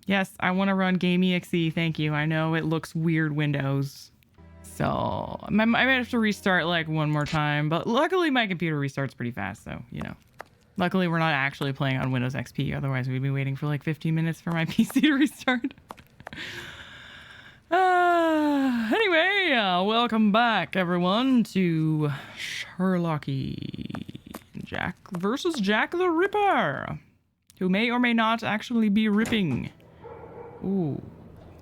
Yes, I want to run GameEXE. Thank you. I know it looks weird Windows. So I might have to restart like one more time, but luckily my computer restarts pretty fast. So, you know, luckily we're not actually playing on Windows XP. Otherwise we'd be waiting for like 15 minutes for my PC to restart. Anyway, welcome back everyone to Sherlock Jack versus Jack the Ripper, who may or may not actually be ripping. Ooh.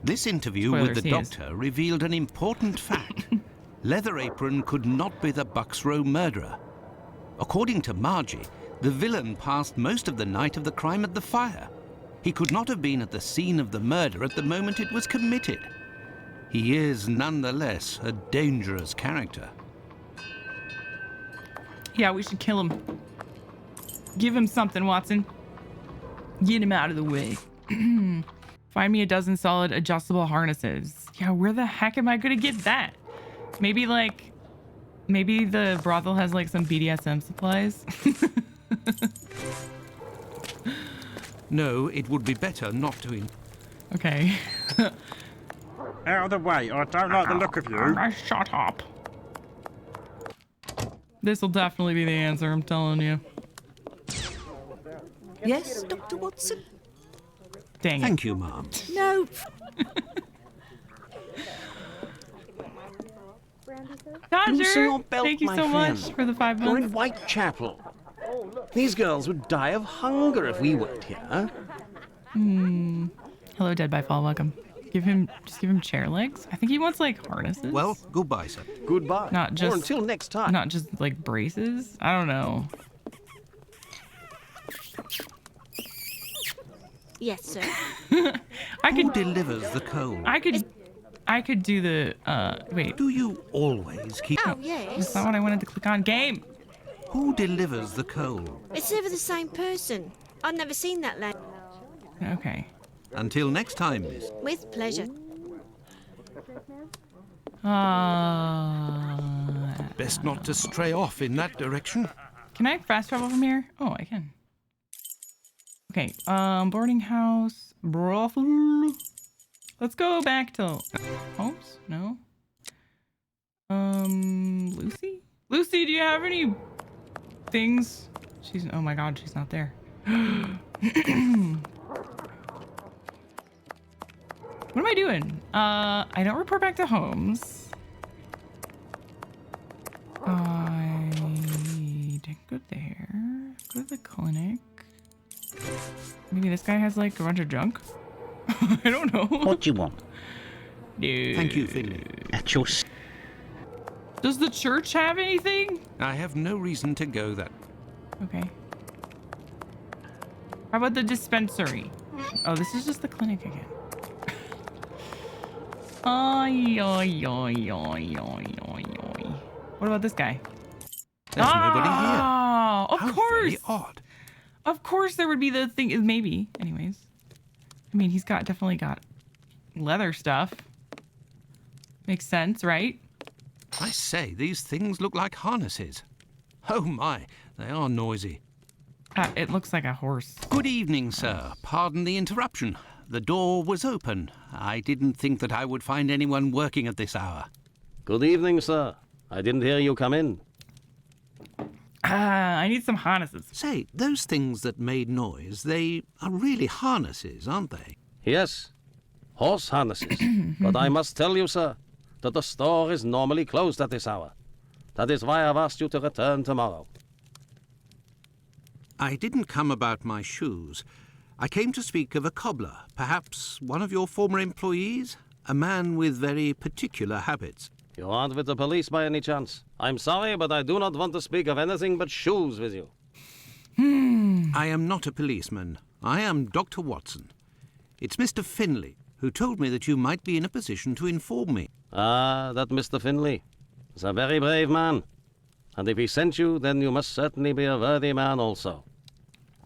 This interview Spoilers, with the doctor revealed an important fact. Leather Apron could not be the Bucks Row murderer. According to Margie, the villain passed most of the night of the crime at the fire. He could not have been at the scene of the murder at the moment it was committed. He is, nonetheless, a dangerous character. Yeah, we should kill him. Give him something, Watson. Get him out of the way. Find me a dozen solid adjustable harnesses. Yeah, where the heck am I gonna get that? Maybe the brothel has like some BDSM supplies. No, it would be better not to. Okay. Out of the way, I don't like the look of you. Shut up. This will definitely be the answer, I'm telling you. Yes, Dr. Watson? Dang it. Thank you, Mom. No. Loosen your Dodger, belt, thank you my so friend. much for the 5 You're in months. Whitechapel. These girls would die of hunger if we weren't here. Hello, Dead by Fall, welcome. Just give him chair legs. I think he wants like harnesses. Well, goodbye, sir. Goodbye. Not just- Or until next time. Not just like braces. I don't know. Yes, sir. Who delivers the coal? I could do the wait. Do you always keep... Oh, That's yes. not what I wanted to click on. Game. Who delivers the coal? It's never the same person. I've never seen that lad. Okay. Until next time, miss. With pleasure. Best not to stray off in that direction. Can I fast travel from here? Oh, I can. Okay. Boarding house. Brothel. Let's go back to Holmes. No. Lucy. Lucy, do you have any things? Oh my God, she's not there. What am I doing? I don't report back to Holmes. I didn't go there. Go to the clinic. Maybe this guy has like a bunch of junk. I don't know. What do you want? Dude. Thank you, Finley. At your... Does the church have anything? I have no reason to go that. Okay. How about the dispensary? Oh, this is just the clinic again. Oi, oi, oi, oi, oi, oi, oi. What about this guy? There's nobody here. Oh, of How course. very odd. Of course there would be the thing. Maybe. Anyways. I mean, he's definitely got leather stuff. Makes sense, right? I say, these things look like harnesses. Oh my, they are noisy. It looks like a horse. Good evening, sir. Pardon the interruption. The door was open. I didn't think that I would find anyone working at this hour. Good evening, sir. I didn't hear you come in. I need some harnesses. Say, those things that made noise, they are really harnesses, aren't they? Yes, horse harnesses. But I must tell you, sir, that the store is normally closed at this hour. That is why I've asked you to return tomorrow. I didn't come about my shoes. I came to speak of a cobbler, perhaps one of your former employees, a man with very particular habits. You aren't with the police by any chance? I'm sorry, but I do not want to speak of anything but shoes with you. I am not a policeman. I am Dr. Watson. It's Mr. Finley, who told me that you might be in a position to inform me. Ah, that Mr. Finley is a very brave man. And if he sent you, then you must certainly be a worthy man also.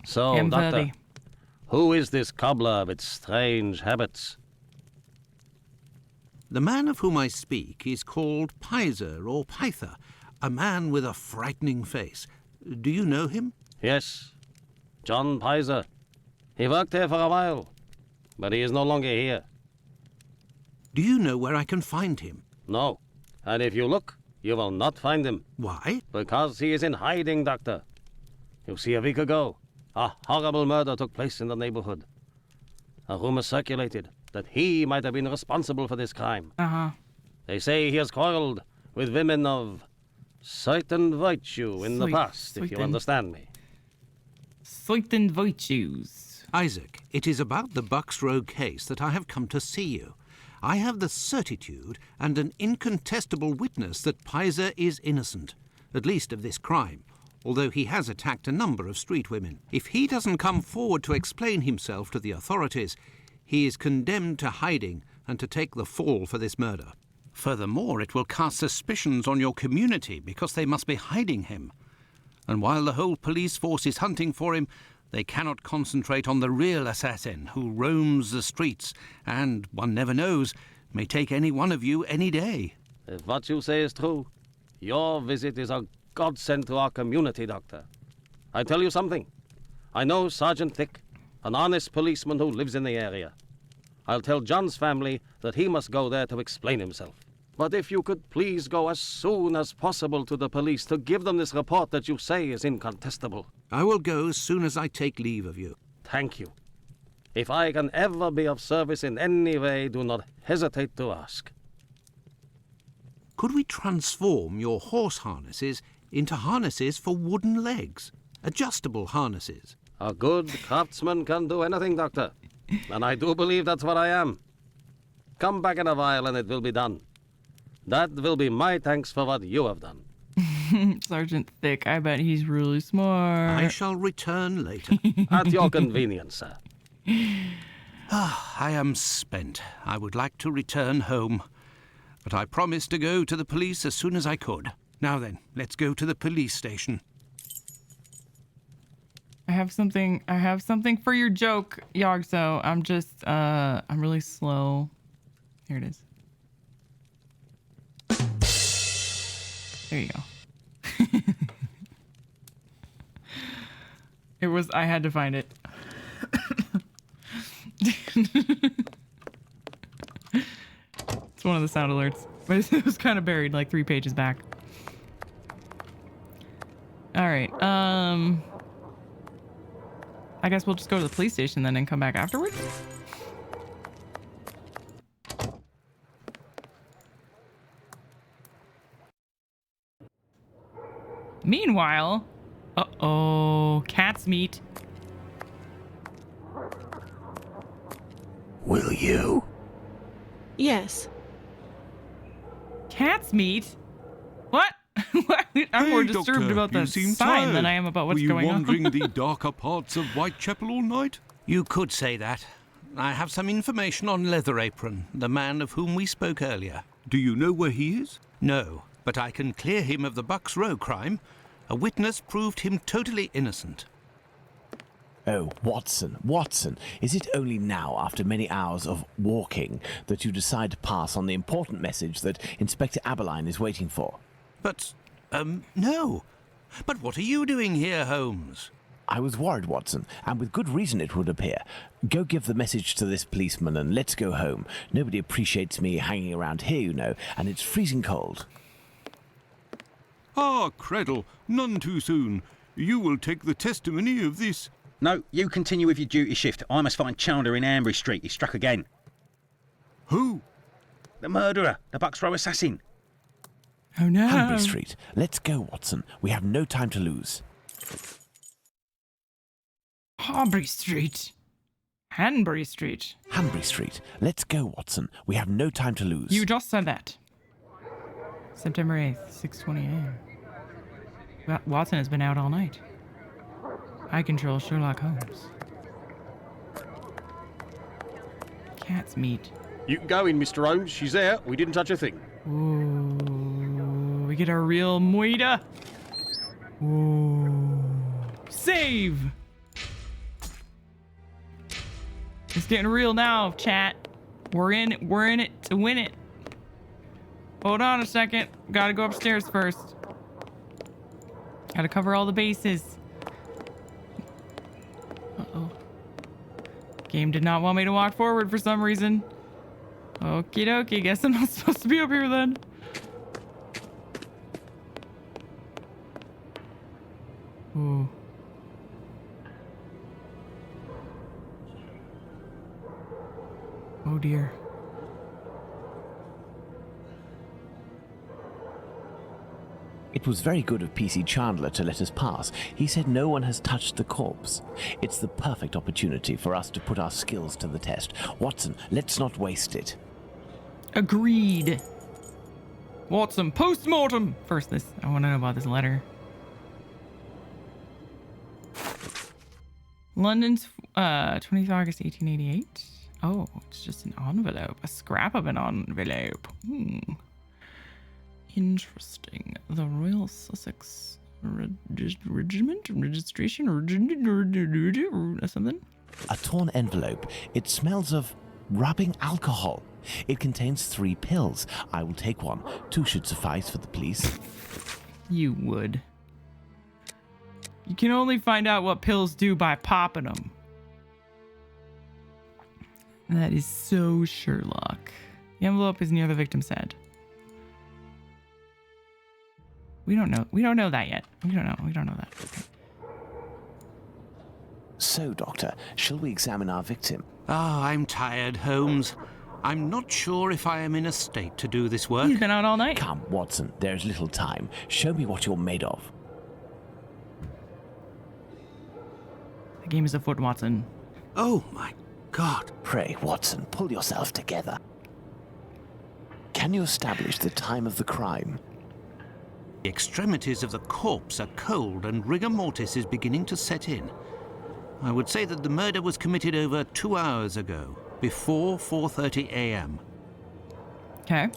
So, Am Doctor, worthy. who is this cobbler with strange habits? The man of whom I speak is called Pizer or Pyther, a man with a frightening face. Do you know him? Yes, John Pizer. He worked here for a while. but he is no longer here. Do you know where I can find him? No. And if you look, you will not find him. Why? Because he is in hiding, Doctor. You see, a week ago, a horrible murder took place in the neighborhood. A rumor circulated that he might have been responsible for this crime. Uh-huh. They say he has quarreled with women of certain virtue in the past, if you understand me. Certain virtues. Isaac, it is about the Bucks Row case that I have come to see you. I have the certitude and an incontestable witness that Pizer is innocent, at least of this crime, although he has attacked a number of street women. If he doesn't come forward to explain himself to the authorities, he is condemned to hiding and to take the fall for this murder. Furthermore, it will cast suspicions on your community because they must be hiding him. And while the whole police force is hunting for him, they cannot concentrate on the real assassin who roams the streets and, one never knows, may take any one of you any day. If what you say is true, your visit is a godsend to our community, Doctor. I tell you something. I know Sergeant Thick, an honest policeman who lives in the area. I'll tell John's family that he must go there to explain himself. But if you could please go as soon as possible to the police to give them this report that you say is incontestable. I will go as soon as I take leave of you. Thank you. If I can ever be of service in any way, do not hesitate to ask. Could we transform your horse harnesses into harnesses for wooden legs? Adjustable harnesses? A good craftsman can do anything, Doctor. And I do believe that's what I am. Come back in a while and it will be done. That will be my thanks for what you have done. Sergeant Thick, I bet he's really smart. I shall return later. At your convenience, sir. I am spent. I would like to return home. But I promised to go to the police as soon as I could. Now then, let's go to the police station. I have something for your joke, Yogso. I'm really slow. Here it is. There you go. I had to find it. It's one of the sound alerts, but it was kind of buried like 3 pages back. All right. I guess we'll just go to the police station then and come back afterwards. Meanwhile, uh-oh, cat's meat. Will you? Yes. Cat's meat? What? I'm more disturbed about the sign than I am about what's going on. Were you wandering the darker parts of Whitechapel all night? You could say that. I have some information on Leather Apron, the man of whom we spoke earlier. Do you know where he is? No, but I can clear him of the Bucks Row crime. A witness proved him totally innocent. Oh, Watson, is it only now, after many hours of walking, that you decide to pass on the important message that Inspector Aberline is waiting for? But, no. But what are you doing here, Holmes? I was worried, Watson, and with good reason it would appear. Go give the message to this policeman and let's go home. Nobody appreciates me hanging around here, you know, and it's freezing cold. Ah, Creddle, none too soon. You will take the testimony of this. No, you continue with your duty shift. I must find Chandler in Ambury Street. He's struck again. Who? The murderer, the Bucks Row assassin. Oh no. Hanbury Street. Let's go, Watson. We have no time to lose. Hanbury Street. Hanbury Street. Hanbury Street. Let's go, Watson. We have no time to lose. You just said that. September 8th, 6:20 a.m. Watson has been out all night. I control Sherlock Holmes. Cat's meat. You can go in, Mr. Holmes. She's there. We didn't touch a thing. Ooh, we get our real moida. Ooh. Save! It's getting real now, chat. We're in it to win it. Hold on a second. Gotta go upstairs first. Gotta cover all the bases. Uh-oh. Game did not want me to walk forward for some reason. Okie dokie, guess I'm not supposed to be up here then. Ooh. Oh dear. It was very good of PC Chandler to let us pass. He said no one has touched the corpse. It's the perfect opportunity for us to put our skills to the test. Watson, let's not waste it. Agreed. Watson, post-mortem. First, I want to know about this letter. London's 20th August 1888. Oh, it's just an envelope. A scrap of an envelope. Interesting. The Royal Sussex Regiment? Registration? Or something? A torn envelope. It smells of rubbing alcohol. It contains 3 pills. I will take one. 2 should suffice for the police. You would. You can only find out what pills do by popping them. That is so Sherlock. The envelope is near the victim's head. We don't know. We don't know that yet. We don't know that. Okay. So, Doctor, shall we examine our victim? Ah, I'm tired, Holmes. I'm not sure if I am in a state to do this work. He's been out all night. Come, Watson, there's little time. Show me what you're made of. The game is afoot, Watson. Oh, my God. Pray, Watson, pull yourself together. Can you establish the time of the crime? The extremities of the corpse are cold and rigor mortis is beginning to set in. I would say that the murder was committed over 2 hours ago, before 4:30 a.m. Okay.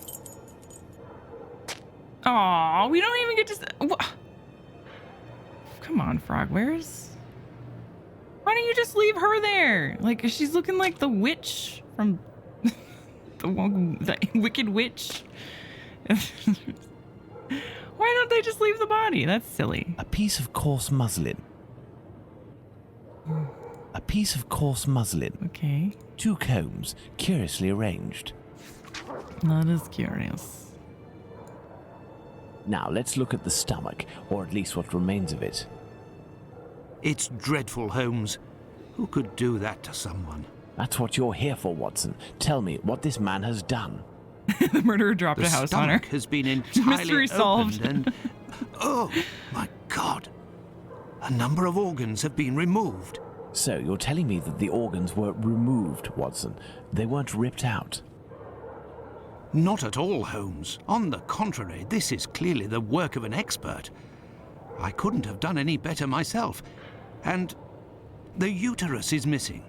Aw, we don't even get to... Come on, Frogwares. Why don't you just leave her there? Like, she's looking like the witch from... the Wicked Witch. Why don't they just leave the body? That's silly. A piece of coarse muslin. A piece of coarse muslin. Okay. 2 combs, curiously arranged. That is curious. Now let's look at the stomach, or at least what remains of it. It's dreadful, Holmes. Who could do that to someone? That's what you're here for, Watson. Tell me what this man has done. The murderer dropped a house on her. The stomach has been entirely Mystery solved. opened and... Oh, my God. A number of organs have been removed. So you're telling me that the organs were removed, Watson. They weren't ripped out. Not at all, Holmes. On the contrary, this is clearly the work of an expert. I couldn't have done any better myself. And the uterus is missing.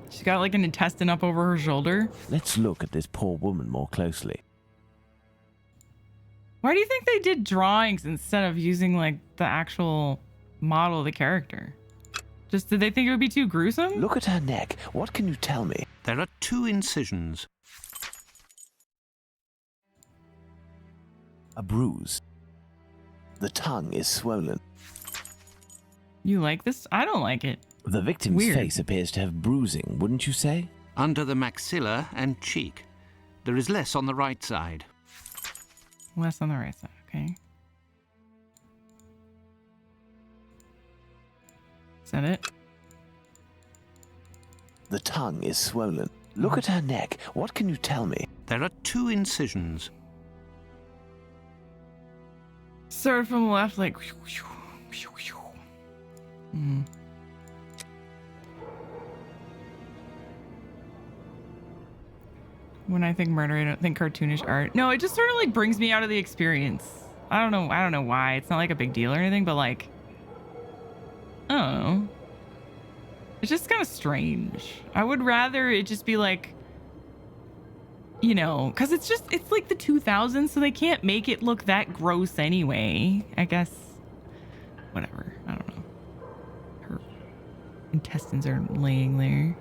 She's got like an intestine up over her shoulder. Let's look at this poor woman more closely. Why do you think they did drawings instead of using like the actual model of the character? Just did they think it would be too gruesome? Look at her neck. What can you tell me? There are 2 incisions. A bruise. The tongue is swollen. You like this? I don't like it. The victim's Weird. face appears to have bruising, wouldn't you say? Under the maxilla and cheek. There is less on the right side. Less on the right side, okay. Is that it? The tongue is swollen. Look at her neck. What can you tell me? There are 2 incisions. Start from the left, like... When I think murder, I don't think cartoonish art. No, it just sort of like brings me out of the experience. I don't know why. It's not like a big deal or anything, but like, I don't know. It's just kind of strange. I would rather it just be like, you know, because it's like the 2000s, so they can't make it look that gross anyway. I guess, whatever. I don't know. Her intestines are laying there.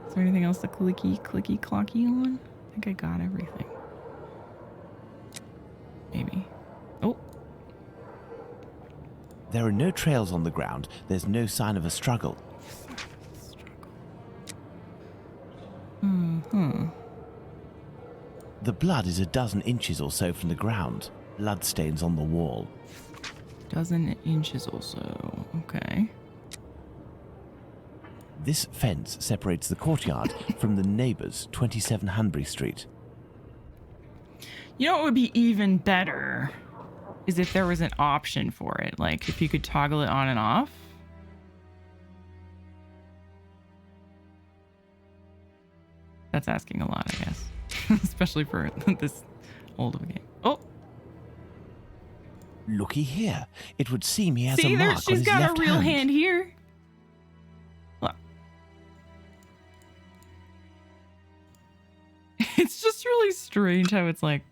Is there anything else to clicky clocky on? I think I got everything. Maybe. Oh, There are no trails on the ground. There's no sign of a struggle. The blood is a dozen inches or so from the ground. Bloodstains on the wall. Dozen inches or so. Okay. This fence separates the courtyard from the neighbours, 27 Hanbury Street. You know what would be even better is if there was an option for it. Like if you could toggle it on and off. That's asking a lot, I guess. Especially for this old of a game. Oh! Looky here. It would seem he has See, a there, mark on she's his got left a real hand here. Look. It's just really strange how it's like,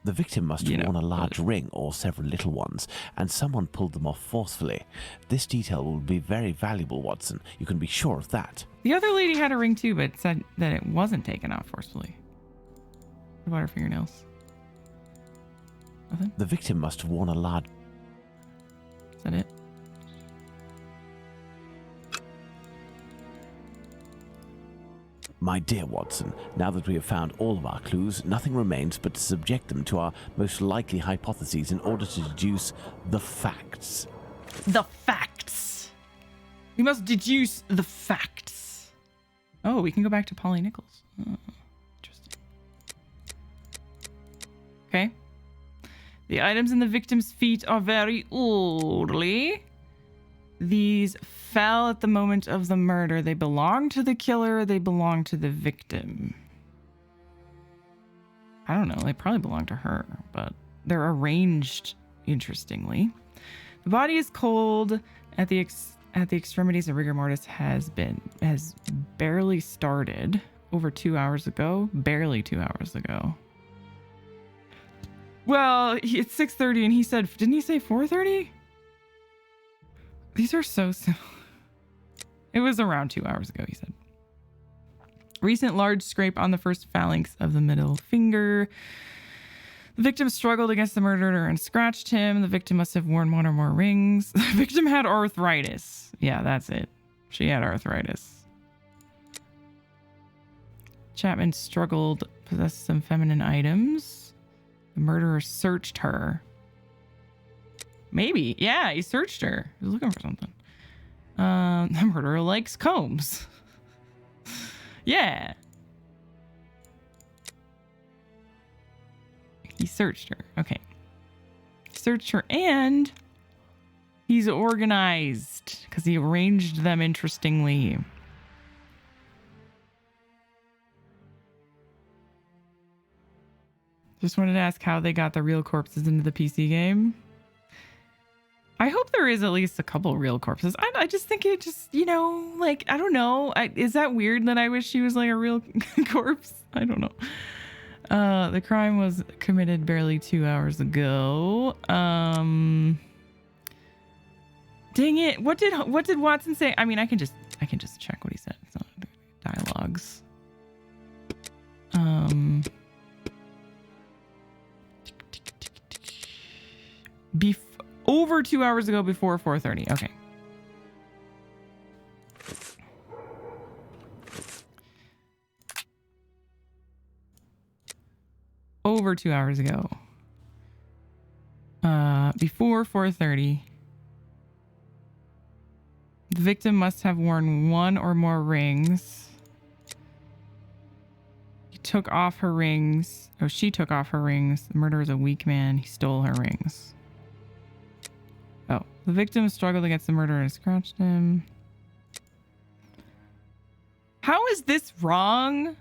The victim must have worn a large ring or several little ones, and someone pulled them off forcefully. This detail will be very valuable, Watson. You can be sure of that. the other lady had a ring too, but said that it wasn't taken off forcefully. What about her fingernails? Nothing? The victim must have worn a large... Is that it? My dear Watson, now that we have found all of our clues, nothing remains but to subject them to our most likely hypotheses in order to deduce the facts. The facts. We must deduce the facts. Oh, we can go back to Polly Nichols. Oh, interesting. Okay. The items in the victim's feet are very orderly. These fell at the moment of the murder. They belong to the killer. They belong to the victim. I don't know. They probably belong to her, but they're arranged interestingly. The body is cold at the extremities. A rigor mortis has barely started over 2 hours ago. Barely 2 hours ago. Well, it's 6:30, and he said, didn't he say 4:30? These are so soon. It was around 2 hours ago, he said. Recent large scrape on the first phalanx of the middle finger. The victim struggled against the murderer and scratched him. The victim must have worn one or more rings. The victim had arthritis. Yeah, that's it. She had arthritis. Chapman struggled, possessed some feminine items. The murderer searched her. Maybe. Yeah, he searched her. He was looking for something. The murderer likes combs. Yeah. He searched her. Okay. Searched her, and he's organized because he arranged them interestingly. Just wanted to ask how they got the real corpses into the PC game. I hope there is at least a couple real corpses. I just think it just, you know, like, I don't know. Is that weird that I wish she was like a real corpse? I don't know. The crime was committed barely 2 hours ago. Dang it. What did Watson say? I mean, I can just check what he said. It's not dialogues. Over 2 hours ago before 4:30. Okay. Over 2 hours ago. Before 4:30. The victim must have worn one or more rings. He took off her rings. Oh, she took off her rings. The murderer is a weak man. He stole her rings. Oh, the victim struggled against the murderer and scratched him. How is this wrong?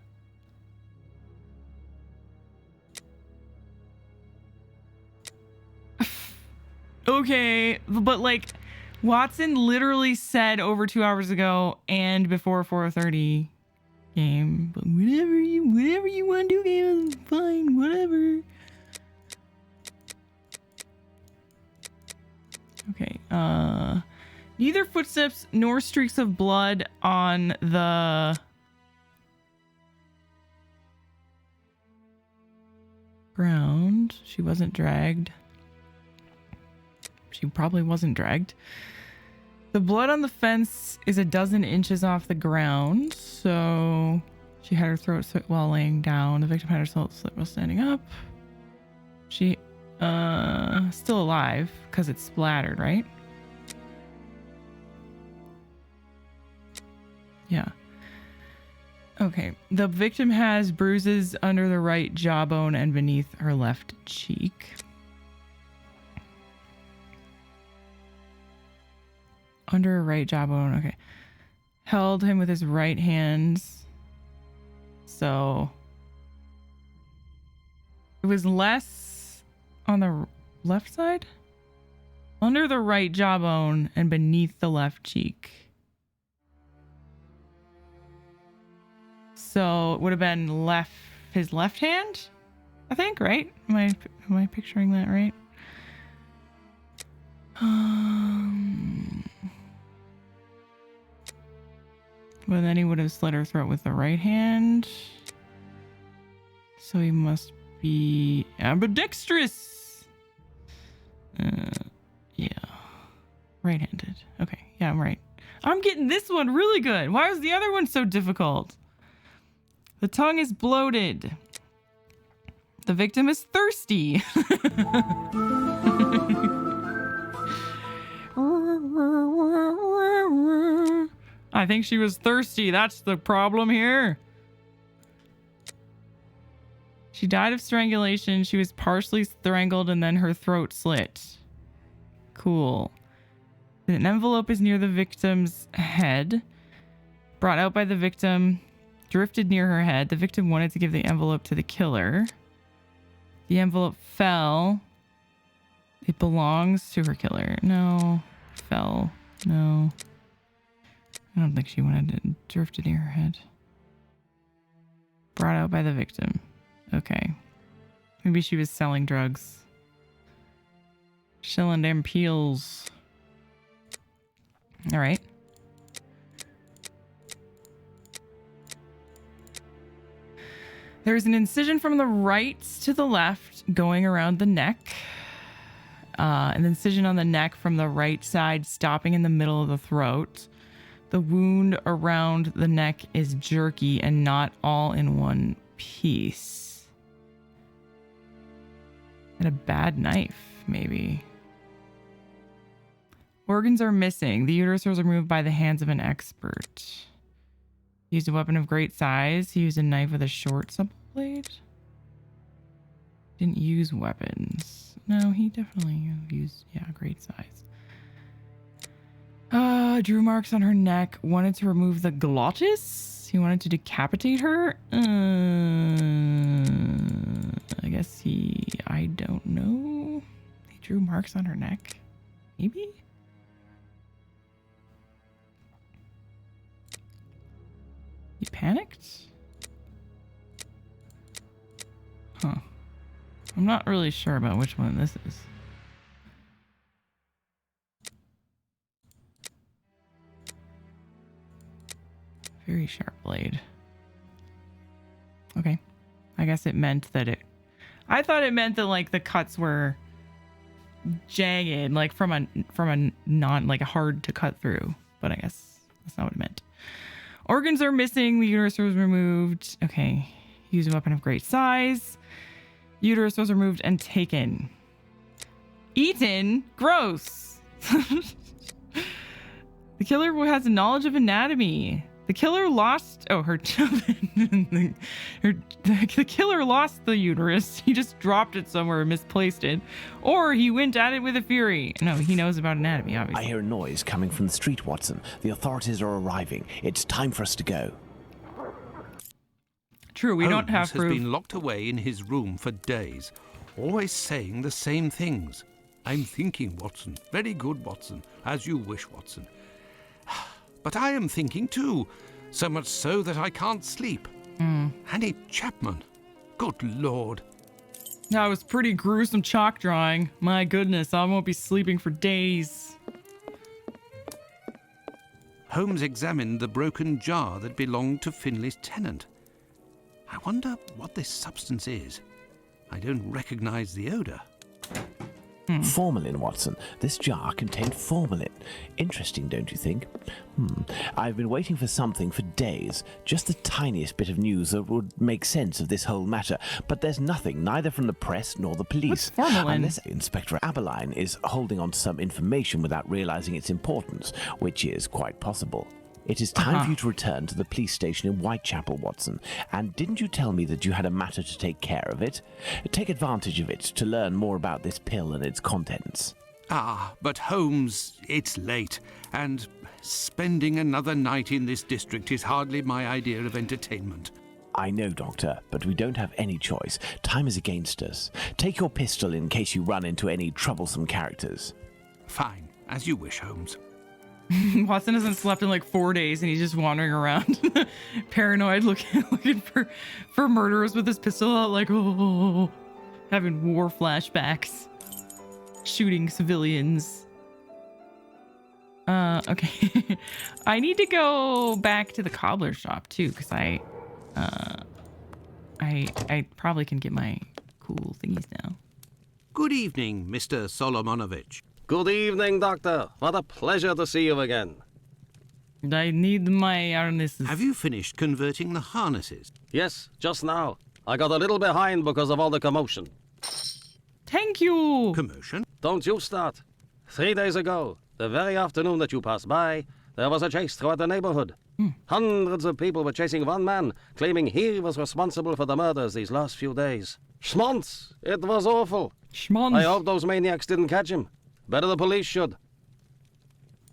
Okay, but like Watson literally said over 2 hours ago and before 4:30 game. But whatever you want to do, game, fine, whatever. Okay, neither footsteps nor streaks of blood on the ground. She wasn't dragged. she probably wasn't dragged. The blood on the fence is 12 inches off the ground, so she had her throat slit while laying down. The victim had her throat slit while standing up. She, still alive because it's splattered, right? Yeah. Okay. The victim has bruises under the right jawbone and beneath her left cheek. Under her right jawbone. Okay. Held him with his right hand. So it was less on the left side? Under the right jawbone and beneath the left cheek. So it would have been his left hand, I think, right? Am I picturing that right? Well, then he would have slit her throat with the right hand. So he must be ambidextrous. Yeah. Right-handed. Okay. Yeah, I'm right. I'm getting this one really good. Why was the other one so difficult? The tongue is bloated. The victim is thirsty. I think she was thirsty. That's the problem here. She died of strangulation. She was partially strangled and then her throat slit. Cool. An envelope is near the victim's head. Brought out by the victim. Drifted near her head. The victim wanted to give the envelope to the killer. The envelope fell. It belongs to her killer. No. Fell. No. I don't think she wanted to drift near her head. Brought out by the victim. Okay. Maybe she was selling drugs. Shilling them peels. All right. There's an incision from the right to the left going around the neck. An incision on the neck from the right side stopping in the middle of the throat. The wound around the neck is jerky and not all in one piece. And a bad knife, maybe. Organs are missing. The uterus was removed by the hands of an expert. He used a weapon of great size. He used a knife with a short supple blade. Didn't use weapons. No, he definitely used, yeah, great size. Drew marks on her neck. Wanted to remove the glottis. He wanted to decapitate her. I guess I don't know. He drew marks on her neck. Maybe? He panicked? Huh. I'm not really sure about which one this is. Very sharp blade. Okay. I guess it meant that I thought it meant that like the cuts were jagged, like from a non, like hard to cut through. But I guess that's not what it meant. Organs are missing. The uterus was removed. Okay. Use a weapon of great size. Uterus was removed and taken. Eaten? Gross. The killer has a knowledge of anatomy. The killer lost... Oh, the killer lost the uterus. He just dropped it somewhere and misplaced it. Or he went at it with a fury. No, he knows about anatomy, obviously. I hear a noise coming from the street, Watson. The authorities are arriving. It's time for us to go. True, we don't have proof. Holmes has been locked away in his room for days, always saying the same things. I'm thinking, Watson. Very good, Watson. As you wish, Watson. But I am thinking too, so much so that I can't sleep. Annie Chapman. Good Lord. That was pretty gruesome chalk drawing. My goodness, I won't be sleeping for days. Holmes examined the broken jar that belonged to Finley's tenant. I wonder what this substance is. I don't recognize the odor. Formalin, Watson. This jar contained formalin. Interesting, don't you think? I've been waiting for something for days. Just the tiniest bit of news that would make sense of this whole matter. But there's nothing, neither from the press nor the police. What's formalin? Unless Inspector Aberline is holding on to some information without realizing its importance, which is quite possible. It is time for you to return to the police station in Whitechapel, Watson. And didn't you tell me that you had a matter to take care of it? Take advantage of it to learn more about this pill and its contents. Ah, but Holmes, it's late, and spending another night in this district is hardly my idea of entertainment. I know, Doctor, but we don't have any choice. Time is against us. Take your pistol in case you run into any troublesome characters. Fine, as you wish, Holmes. Watson hasn't slept in like 4 days and he's just wandering around paranoid looking for murderers with his pistol out, like, oh, having war flashbacks, shooting civilians. Okay. I need to go back to the cobbler shop too, because I probably can get my cool thingies now. Good evening, Mr. Solomonovich. Good evening, Doctor. What a pleasure to see you again. I need my harnesses. Have you finished converting the harnesses? Yes, just now. I got a little behind because of all the commotion. Thank you. Commotion? Don't you start. 3 days ago, the very afternoon that you passed by, there was a chase throughout the neighborhood. Hundreds of people were chasing one man, claiming he was responsible for the murders these last few days. Schmonz! It was awful. Schmonz. I hope those maniacs didn't catch him. Better the police should.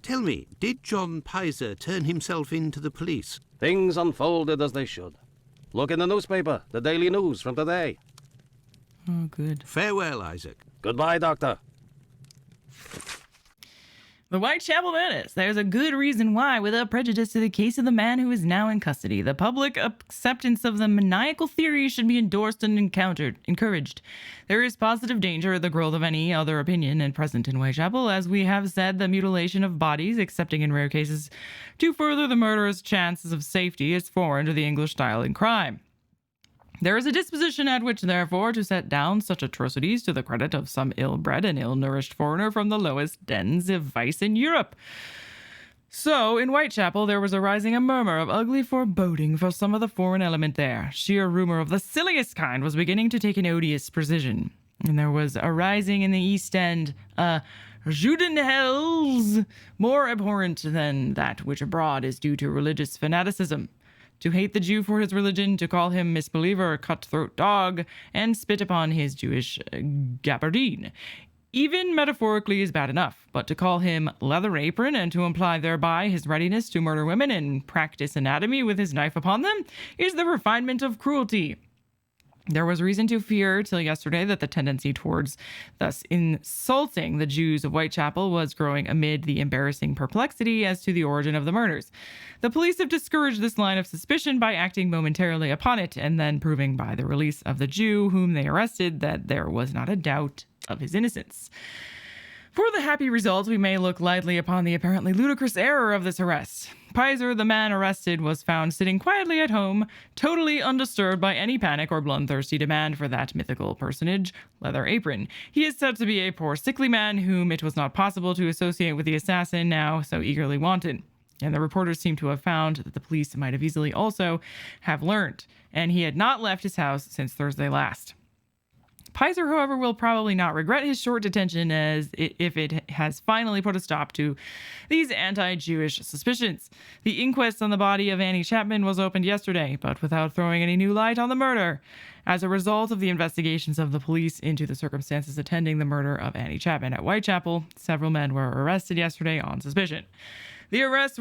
Tell me, did John Pizer turn himself in to the police? Things unfolded as they should. Look in the newspaper, the Daily News from today. Oh, good. Farewell, Isaac. Goodbye, Doctor. The Whitechapel Menace. There's a good reason why, without prejudice to the case of the man who is now in custody, the public acceptance of the maniacal theory should be endorsed and encouraged. There is positive danger of the growth of any other opinion and present in Whitechapel, as we have said, the mutilation of bodies, excepting in rare cases, to further the murderer's chances of safety is foreign to the English style in crime. There is a disposition at which, therefore, to set down such atrocities to the credit of some ill-bred and ill-nourished foreigner from the lowest dens of vice in Europe. So, in Whitechapel, there was arising a murmur of ugly foreboding for some of the foreign element there. Sheer rumor of the silliest kind was beginning to take an odious precision. And there was arising in the East End a Judenhels more abhorrent than that which abroad is due to religious fanaticism. To hate the Jew for his religion, to call him misbeliever, cutthroat dog, and spit upon his Jewish gabardine. Even metaphorically is bad enough, but to call him leather apron and to imply thereby his readiness to murder women and practice anatomy with his knife upon them is the refinement of cruelty. There was reason to fear till yesterday that the tendency towards thus insulting the Jews of Whitechapel was growing amid the embarrassing perplexity as to the origin of the murders. The police have discouraged this line of suspicion by acting momentarily upon it and then proving by the release of the Jew whom they arrested that there was not a doubt of his innocence. For the happy result, we may look lightly upon the apparently ludicrous error of this arrest. Pizer, the man arrested, was found sitting quietly at home, totally undisturbed by any panic or bloodthirsty demand for that mythical personage, Leather Apron. He is said to be a poor sickly man whom it was not possible to associate with the assassin now so eagerly wanted. And the reporters seem to have found that the police might have easily also have learnt, and he had not left his house since Thursday last. Pizer, however, will probably not regret his short detention as if it has finally put a stop to these anti-Jewish suspicions. The inquest on the body of Annie Chapman was opened yesterday, but without throwing any new light on the murder. As a result of the investigations of the police into the circumstances attending the murder of Annie Chapman at Whitechapel, several men were arrested yesterday on suspicion. The arrests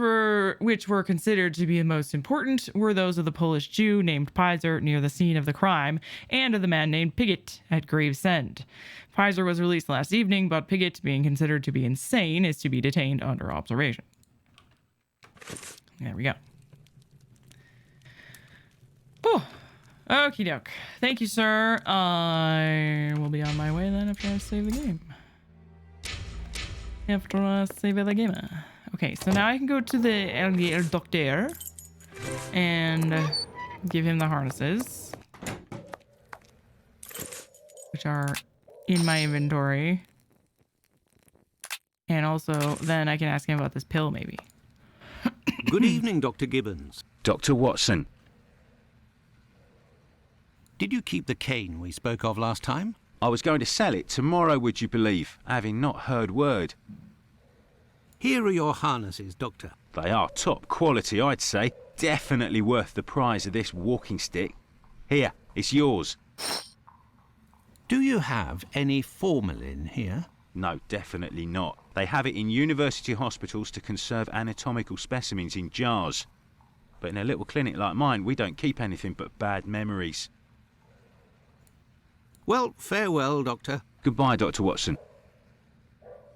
which were considered to be the most important were those of the Polish Jew named Pizer near the scene of the crime and of the man named Piggott at Gravesend. Pizer was released last evening, but Piggott, being considered to be insane, is to be detained under observation. There we go. Oh, okie doke. Thank you, sir. I will be on my way then after I save the game. After I save the game. Okay, so now I can go to the Doctor and give him the harnesses, which are in my inventory. and also then I can ask him about this pill, maybe. Good evening, Dr. Gibbons. Dr. Watson. Did you keep the cane we spoke of last time? I was going to sell it tomorrow, would you believe, having not heard word. Here are your harnesses, Doctor. They are top quality, I'd say. Definitely worth the price of this walking stick. Here, it's yours. Do you have any formalin here? No, definitely not. They have it in university hospitals to conserve anatomical specimens in jars. But in a little clinic like mine, we don't keep anything but bad memories. Well, farewell, Doctor. Goodbye, Dr. Watson.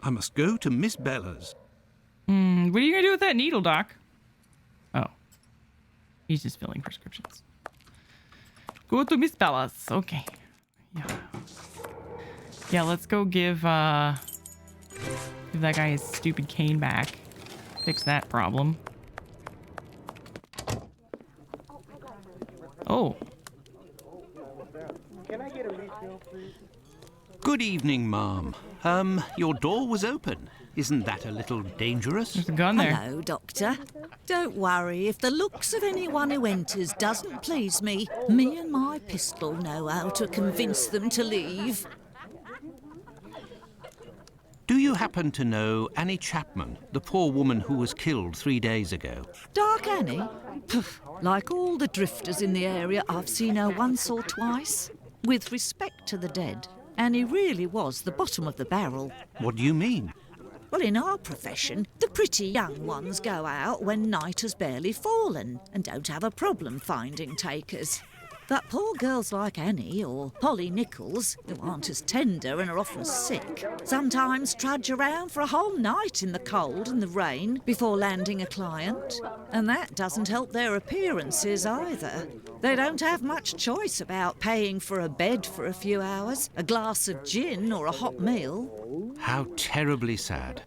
I must go to Miss Bella's. What are you gonna do with that needle, Doc? Oh. He's just filling prescriptions. Go to Miss Bella's. Okay. Yeah. Yeah, let's go give that guy his stupid cane back. Fix that problem. Oh. Good evening, ma'am. Your door was open. Isn't that a little dangerous? There's a gun there. Hello, Doctor. Don't worry if the looks of anyone who enters doesn't please me. Me and my pistol know how to convince them to leave. Do you happen to know Annie Chapman, the poor woman who was killed 3 days ago? Dark Annie? Poof. Like all the drifters in the area, I've seen her once or twice. With respect to the dead, Annie really was the bottom of the barrel. What do you mean? Well, in our profession, the pretty young ones go out when night has barely fallen and don't have a problem finding takers. But poor girls like Annie or Polly Nichols, who aren't as tender and are often sick, sometimes trudge around for a whole night in the cold and the rain before landing a client. And that doesn't help their appearances either. They don't have much choice about paying for a bed for a few hours, a glass of gin or a hot meal. How terribly sad.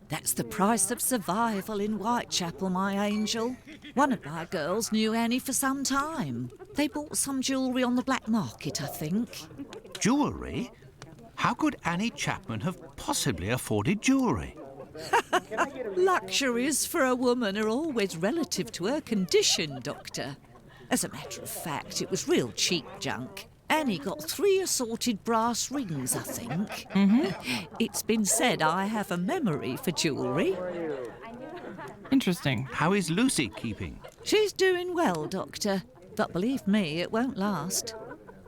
That's the price of survival in Whitechapel, my angel. One of my girls knew Annie for some time. They bought some jewellery on the black market, I think. Jewellery? How could Annie Chapman have possibly afforded jewellery? Luxuries for a woman are always relative to her condition, Doctor. As a matter of fact, it was real cheap junk. Annie got 3 assorted brass rings, I think. It's been said I have a memory for jewellery. Interesting. How is Lucy keeping? She's doing well, Doctor. But believe me, it won't last.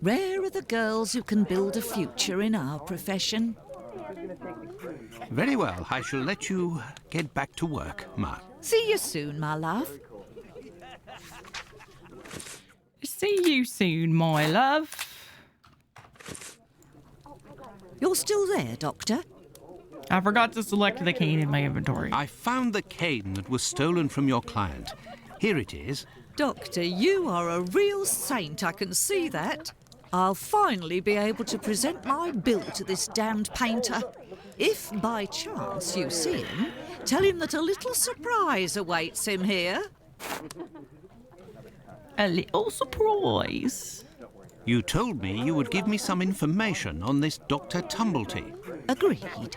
Rare are the girls who can build a future in our profession. Very well, I shall let you get back to work, Ma. See you soon, my love. See you soon, my love. You're still there, Doctor? I forgot to select the cane in my inventory. I found the cane that was stolen from your client. Here it is. Doctor, you are a real saint, I can see that. I'll finally be able to present my bill to this damned painter. If by chance you see him, tell him that a little surprise awaits him here. A little surprise. You told me you would give me some information on this Dr. Tumblety. Agreed.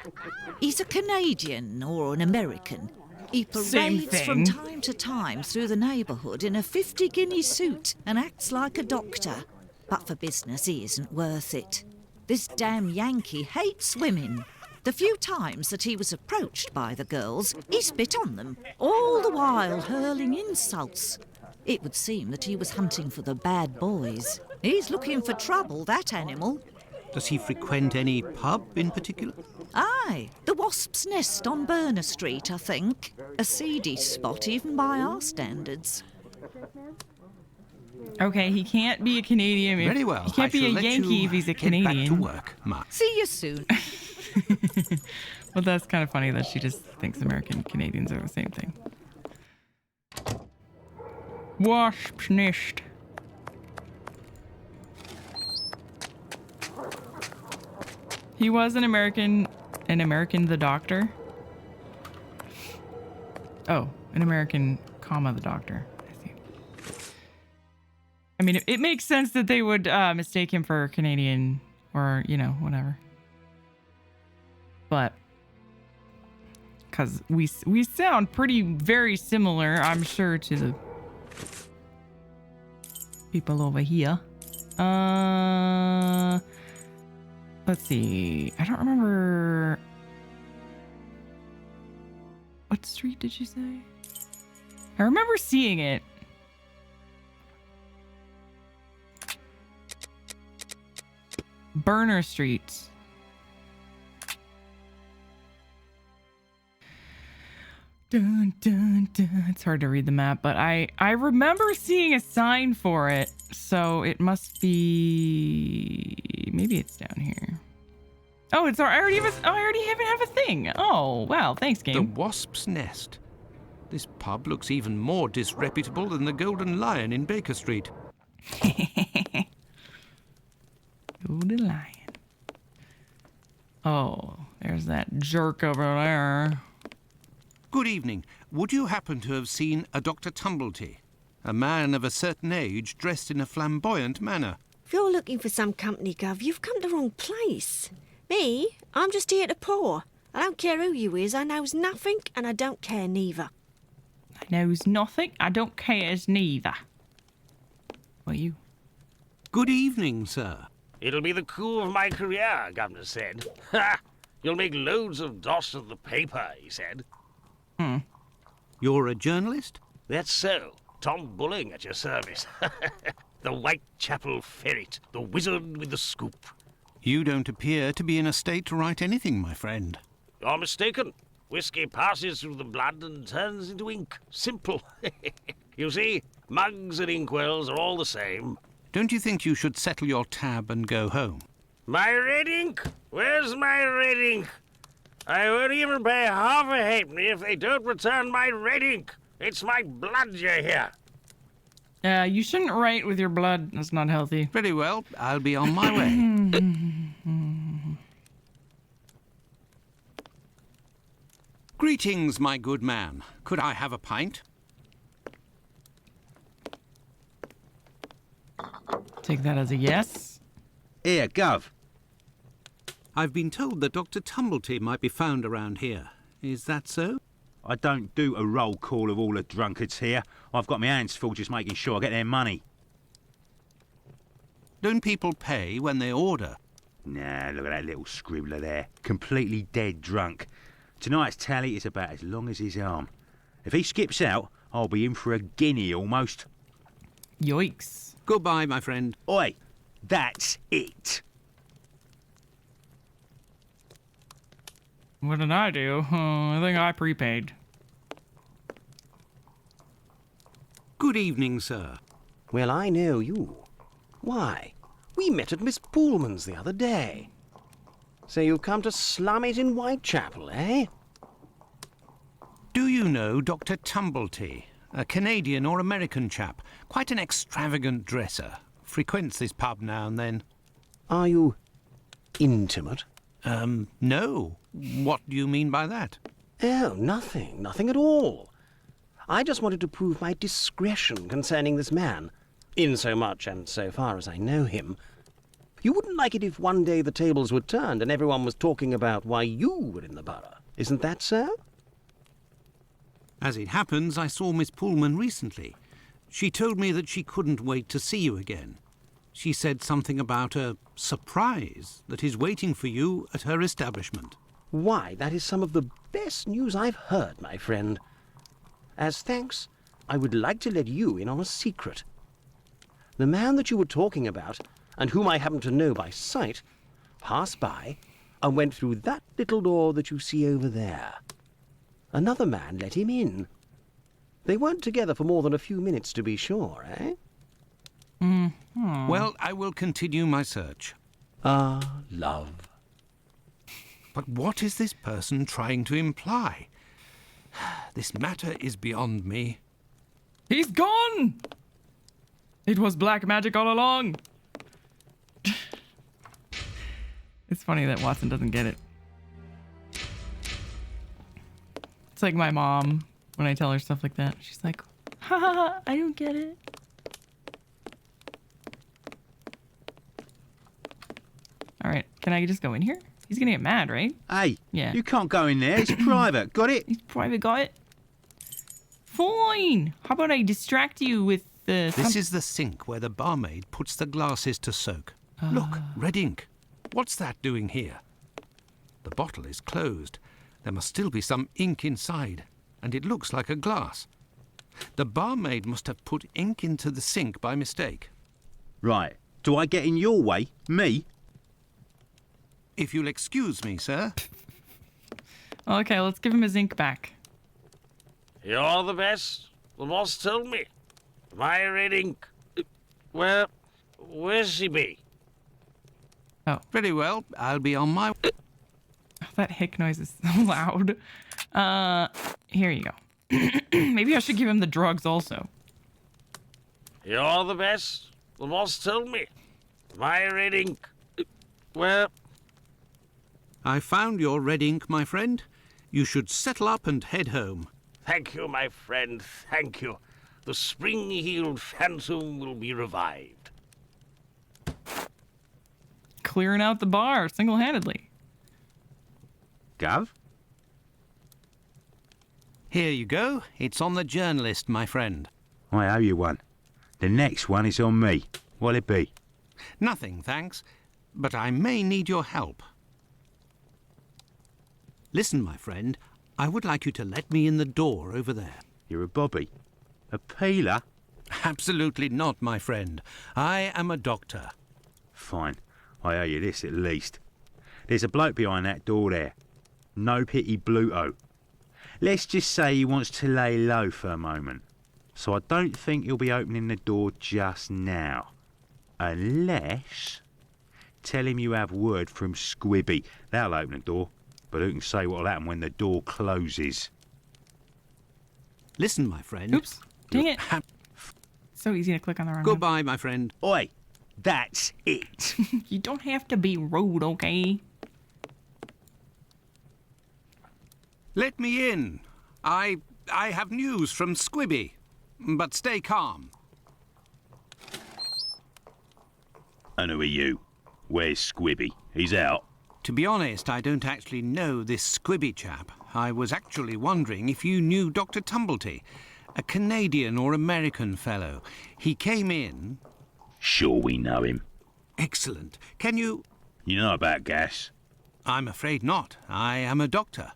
He's a Canadian or an American. He Same parades from thing. time to time through the neighbourhood in a 50-guinea suit and acts like a doctor. But for business, he isn't worth it. This damn Yankee hates women. The few times that he was approached by the girls, he spit on them, all the while hurling insults. It would seem that he was hunting for the bad boys. He's looking for trouble, that animal. Does he frequent any pub in particular? Aye, the Wasp's Nest on Burner Street, I think. A seedy spot even by our standards. Okay, he can't be a Canadian. Very well. He can't be a Yankee if he's a Get back Canadian. to work, Ma. See you soon. Well, that's kind of funny that she just thinks American Canadians are the same thing. Wasp's Nest. He was an American the doctor. Oh, an American, the doctor. I see. I mean, it makes sense that they would mistake him for Canadian or, you know, whatever. But Because we sound very similar, I'm sure, to the people over here. Let's see. I don't remember. What street did you say? I remember seeing it. Burner Street. Dun, dun, dun. It's hard to read the map, but I remember seeing a sign for it, so it must be, maybe it's down here. Oh, it's I already even have a thing. Oh, wow, thanks, The game. Wasp's Nest. This pub looks even more disreputable than the Golden Lion in Baker Street. Golden Lion. Oh, there's that jerk over there. Good evening. Would you happen to have seen a Dr. Tumblety? A man of a certain age dressed in a flamboyant manner. If you're looking for some company, Gov, you've come to the wrong place. Me? I'm just here to pour. I don't care who you is. I knows nothing, and I don't care neither. I knows nothing. I don't cares neither. What are you? Good evening, sir. It'll be the coup of my career, Governor said. Ha! You'll make loads of doss of the paper, he said. You're a journalist? That's so. Tom Bulling at your service. The Whitechapel ferret, the wizard with the scoop. You don't appear to be in a state to write anything, my friend. You're mistaken. Whiskey passes through the blood and turns into ink. Simple. You see, mugs and inkwells are all the same. Don't you think you should settle your tab and go home? My red ink? Where's my red ink? I won't even pay half a halfpenny if they don't return my red ink. It's my blood you hear. You shouldn't write with your blood. That's not healthy. Very well. I'll be on my way. Greetings, my good man. Could I have a pint? Take that as a yes. Here, Gov. I've been told that Dr. Tumblety might be found around here. Is that so? I don't do a roll call of all the drunkards here. I've got my hands full just making sure I get their money. Don't people pay when they order? Nah, look at that little scribbler there. Completely dead drunk. Tonight's tally is about as long as his arm. If he skips out, I'll be in for a guinea almost. Yoicks. Goodbye, my friend. Oi, that's it. What did I do? I think I prepaid. Good evening, sir. Well, I know you. Why, we met at Miss Poolman's the other day. So you've come to slum it in Whitechapel, eh? Do you know Dr. Tumblety? A Canadian or American chap. Quite an extravagant dresser. Frequents this pub now and then. Are you intimate? No. What do you mean by that? Oh, nothing. Nothing at all. I just wanted to prove my discretion concerning this man. In so much and so far as I know him. You wouldn't like it if one day the tables were turned and everyone was talking about why you were in the borough. Isn't that so? As it happens, I saw Miss Poolman recently. She told me that she couldn't wait to see you again. She said something about a surprise that is waiting for you at her establishment. Why, that is some of the best news I've heard, my friend. As thanks, I would like to let you in on a secret. The man that you were talking about, and whom I happen to know by sight, passed by and went through that little door that you see over there. Another man let him in. They weren't together for more than a few minutes, to be sure, eh? Well, I will continue my search. Ah, love. But what is this person trying to imply? This matter is beyond me. He's gone! It was black magic all along. It's funny that Watson doesn't get it. It's like my mom when I tell her stuff like that. She's like, ha ha ha, I don't get it. All right, can I just go in here? He's gonna get mad, right? Hey, Yeah. you can't go in there. It's private. Got it? He's private, got it. Fine. How about I distract you with the... This is the sink where the barmaid puts the glasses to soak. Look, red ink. What's that doing here? The bottle is closed. There must still be some ink inside, and it looks like a glass. The barmaid must have put ink into the sink by mistake. Right. Do I get in your way? Me? If you'll excuse me, sir. Okay, let's give him his ink back. You're the best. The boss told me. My red ink. Where's she be? Oh, Very well, I'll be on my... that hick noise is so loud. Here you go. Maybe I should give him the drugs also. You're the best. The boss told me. My red ink. I found your red ink, my friend. You should settle up and head home. Thank you, my friend. Thank you. The spring-heeled phantom will be revived. Clearing out the bar single-handedly. Gav? Here you go. It's on the journalist, my friend. I owe you one. The next one is on me. What'll it be? Nothing, thanks. But I may need your help. Listen, my friend. I would like you to let me in the door over there. You're a bobby. A peeler? Absolutely not, my friend. I am a doctor. Fine. I owe you this at least. There's a bloke behind that door there. No pity Bluto. Let's just say he wants to lay low for a moment. So I don't think he'll be opening the door just now. Unless... Tell him you have word from Squibby. They'll open the door. But who can say what'll happen when the door closes? Listen, my friend. Oops. Dang it. So easy to click on the wrong Goodbye, my friend. Oi, that's it. one. You don't have to be rude, okay? Let me in. I have news from Squibby. But stay calm. And who are you? Where's Squibby? He's out. To be honest, I don't actually know this Squibby chap. I was actually wondering if you knew Dr. Tumblety, a Canadian or American fellow. He came in... Sure we know him. Excellent. Can you... You know about gas? I'm afraid not. I am a doctor.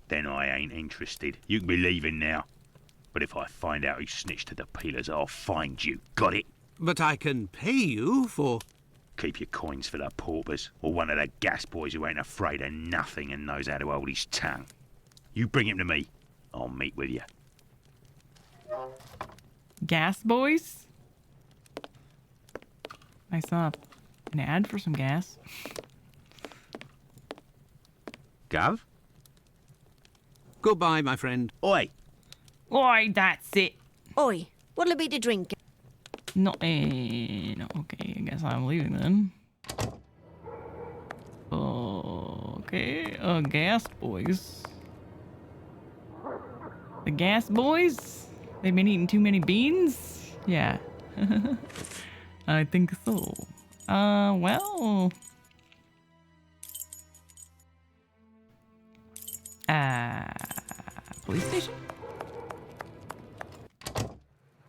Then I ain't interested. You can be leaving now. But if I find out who snitched to the peelers, I'll find you. Got it? But I can pay you for... Keep your coins for the paupers, or one of the gas boys who ain't afraid of nothing and knows how to hold his tongue. You bring him to me. I'll meet with you. Gas boys? I saw an ad for some gas. Gav? Goodbye, my friend. Oi! Oi, that's it. Oi, what'll it be to drink? No, no, okay, I guess I'm leaving then. Okay, gas boys. The gas boys? They've been eating too many beans? Yeah. I think so. Well... police station?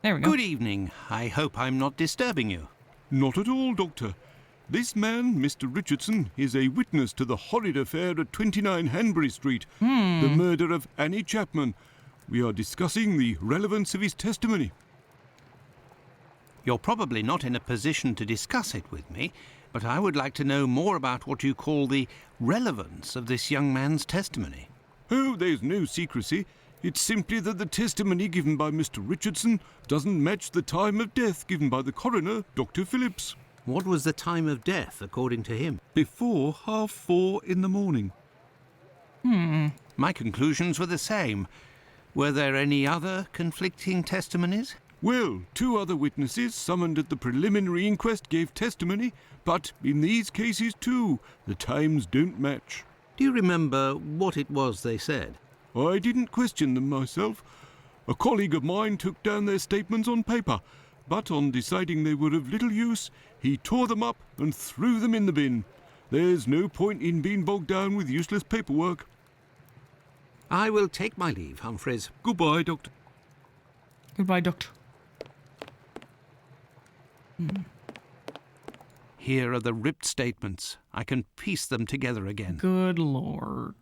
There we go. Good evening. I hope I'm not disturbing you. Not at all, Doctor. This man, Mr. Richardson, is a witness to the horrid affair at 29 Hanbury Street, the murder of Annie Chapman. We are discussing the relevance of his testimony. You're probably not in a position to discuss it with me, but I would like to know more about what you call the relevance of this young man's testimony. Oh, there's no secrecy. It's simply that the testimony given by Mr. Richardson doesn't match the time of death given by the coroner, Dr. Phillips. What was the time of death, according to him? Before 4:30 in the morning. My conclusions were the same. Were there any other conflicting testimonies? Well, 2 other witnesses summoned at the preliminary inquest gave testimony, but in these cases too, the times don't match. Do you remember what it was they said? I didn't question them myself. A colleague of mine took down their statements on paper, but on deciding they were of little use, he tore them up and threw them in the bin. There's no point in being bogged down with useless paperwork. I will take my leave, Humphreys. Goodbye, Doctor. Goodbye, Doctor. Here are the ripped statements. I can piece them together again. Good Lord.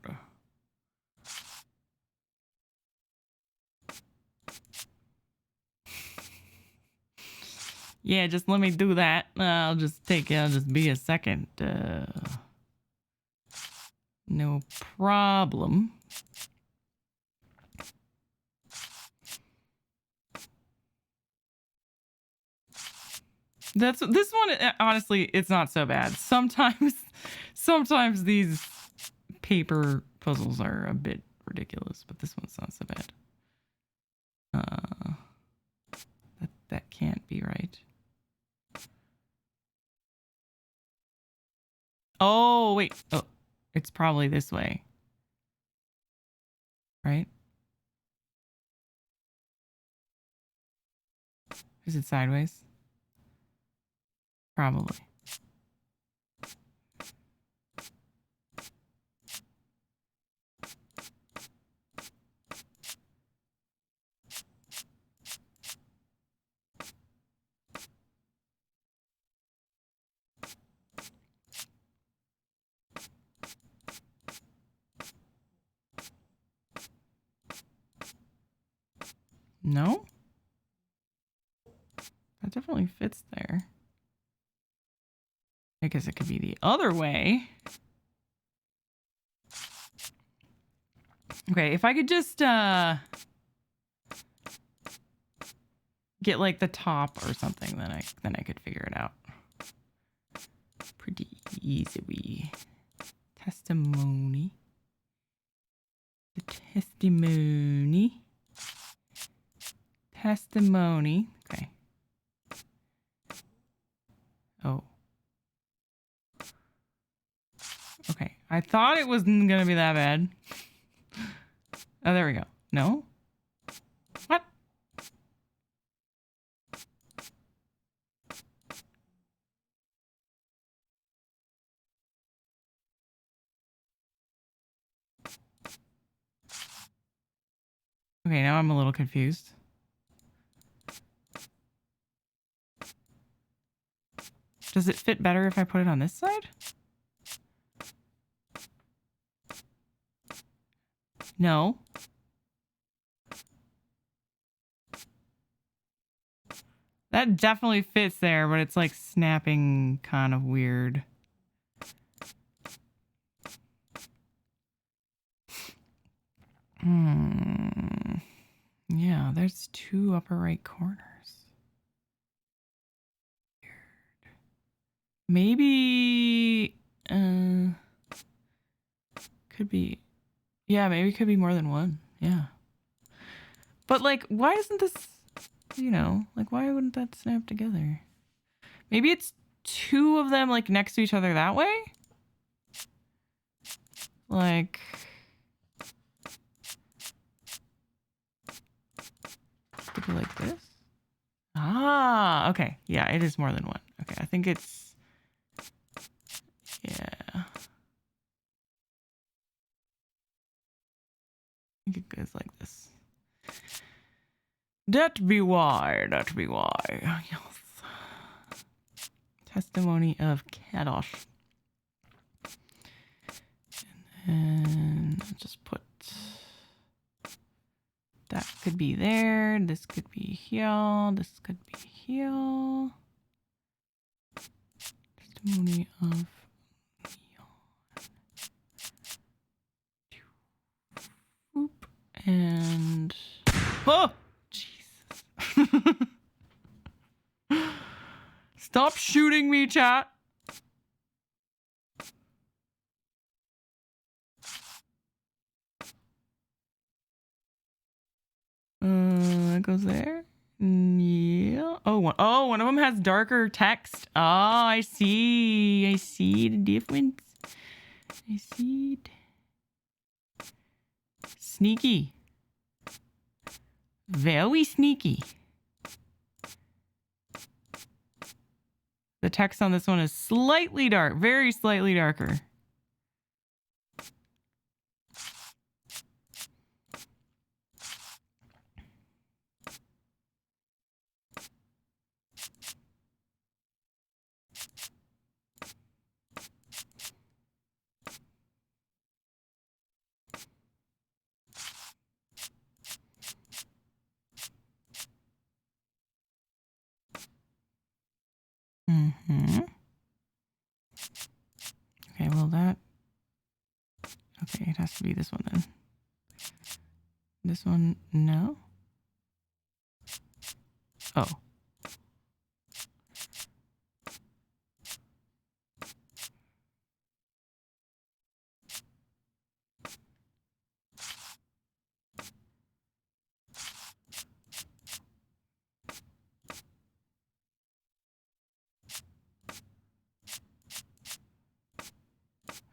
Yeah, just let me do that. I'll just be a second. No problem. This one, honestly, it's not so bad. Sometimes these paper puzzles are a bit ridiculous, but this one's not so bad. That can't be right. Oh, wait. Oh, it's probably this way. Right? Is it sideways? Probably. No? That definitely fits there. I guess it could be the other way. Okay, if I could just get like the top or something, then I could figure it out. Pretty easy. Testimony. The testimony. Testimony. Okay. Oh. Okay. I thought it wasn't gonna be that bad. Oh, there we go. No? What? Okay, now I'm a little confused. Does it fit better if I put it on this side? No. That definitely fits there, but it's like snapping kind of weird. Yeah, there's two upper right corners. Weird. Maybe could be, yeah, maybe it could be more than one. Yeah. But like, why isn't this, you know, like why wouldn't that snap together? Maybe it's two of them like next to each other that way? Like, to go like this? Ah, okay. Yeah, it is more than one. Okay, I think it's, yeah. I think it goes like this. That be why. Yes. Testimony of Kadosh. And then I'll just put, that could be there, this could be here, this could be here. Testimony of Leon. Oop. And oh, Jesus. Stop shooting me, chat. That goes there. Yeah. Oh, one of them has darker text. Oh, I see. I see the difference. I see it. Sneaky. Very sneaky. The text on this one is slightly dark, very slightly darker. Mm-hmm. Okay, well that... Okay, it has to be this one then. This one, no? Oh.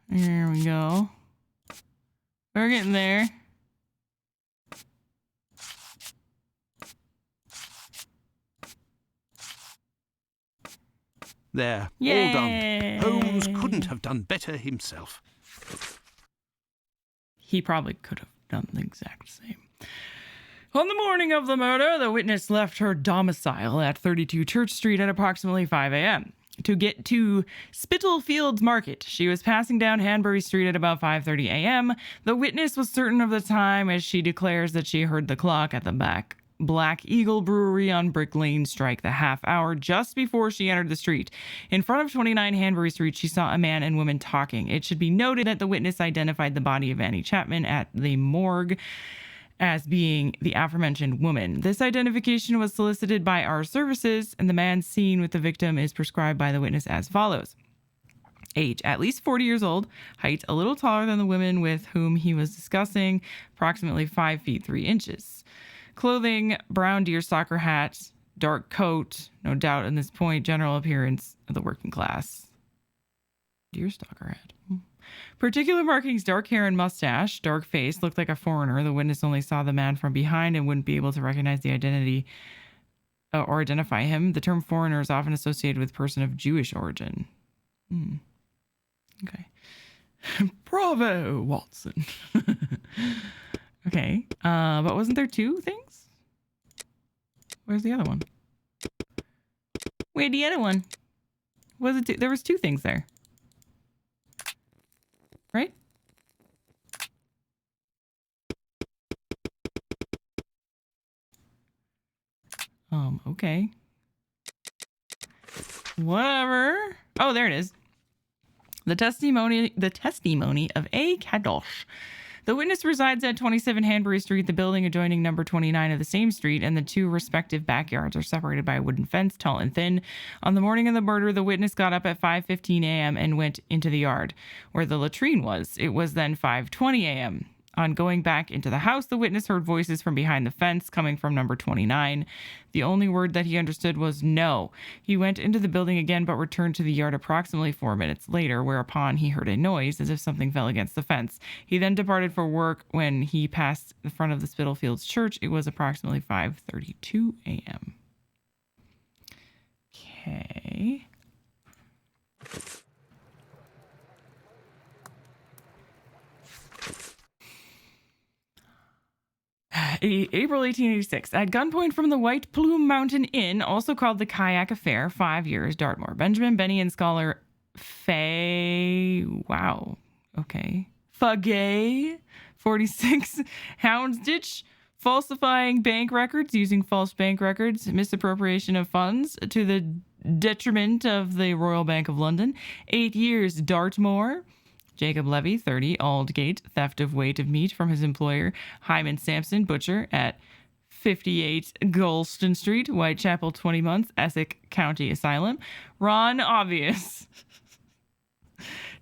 There we go. We're getting there. There, Yay! all done. Holmes couldn't have done better himself. He probably could have done the exact same. On the morning of the murder, the witness left her domicile at 32 Church Street at approximately 5 a.m. to get to Spitalfields Market. She was passing down Hanbury Street at about 5:30 a.m. The witness was certain of the time as she declares that she heard the clock at the back Black Eagle Brewery on Brick Lane strike the half hour just before she entered the street. In front of 29 Hanbury Street, she saw a man and woman talking. It should be noted that the witness identified the body of Annie Chapman at the morgue as being the aforementioned woman. This identification was solicited by our services, and the man seen with the victim is prescribed by the witness as follows. Age, at least 40 years old. Height, a little taller than the women with whom he was discussing, approximately 5 feet 3 inches. Clothing, brown deerstalker hat, dark coat, no doubt in this point, general appearance of the working class. Deerstalker hat. Particular markings, dark hair and mustache, dark face, looked like a foreigner. The witness only saw the man from behind and wouldn't be able to recognize the identity or identify him. The term foreigner is often associated with person of Jewish origin. Okay. Bravo, Watson. Okay. But wasn't there 2 things? Where's the other one? Where'd the other one? Was it there was 2 things there. Right? Okay. Whatever. Oh, there it is. The testimony of A. Kadosh. The witness resides at 27 Hanbury Street, the building adjoining number 29 of the same street, and the 2 respective backyards are separated by a wooden fence, tall and thin. On the morning of the murder, the witness got up at 5:15 a.m. and went into the yard, where the latrine was. It was then 5:20 a.m. On going back into the house, the witness heard voices from behind the fence coming from number 29. The only word that he understood was no. He went into the building again but returned to the yard approximately 4 minutes later, whereupon he heard a noise as if something fell against the fence. He then departed for work. When he passed the front of the Spitalfields Church, it was approximately 5:32 a.m. Okay. April 1886. At gunpoint from the White Plume Mountain Inn, also called the Kayak Affair, 5 years, Dartmoor. Benjamin, Benny, and scholar Wow. Okay. Fagay, 46. Houndsditch, falsifying bank records, using false bank records, misappropriation of funds to the detriment of the Royal Bank of London. 8 years, Dartmoor. Jacob Levy, 30, Aldgate, theft of weight of meat from his employer, Hyman Sampson, butcher, at 58 Golston Street, Whitechapel, 20 months, Essex County Asylum. Ron Obvious.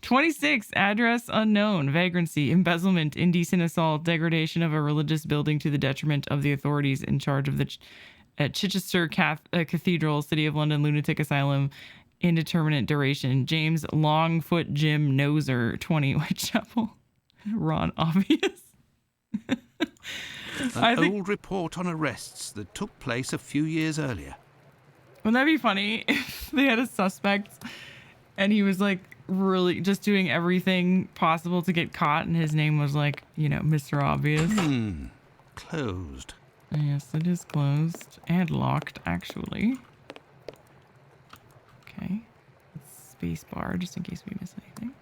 26, address unknown, vagrancy, embezzlement, indecent assault, degradation of a religious building to the detriment of the authorities in charge of the Chichester Cathedral, City of London Lunatic Asylum, indeterminate duration. James Longfoot Jim Noser, 20, Whitechapel. Ron Obvious. An old report on arrests that took place a few years earlier. Wouldn't that be funny if they had a suspect and he was like really just doing everything possible to get caught and his name was like, you know, Mr. Obvious? Closed. Yes, it is closed and locked, actually. Okay. Space bar, just in case we miss anything.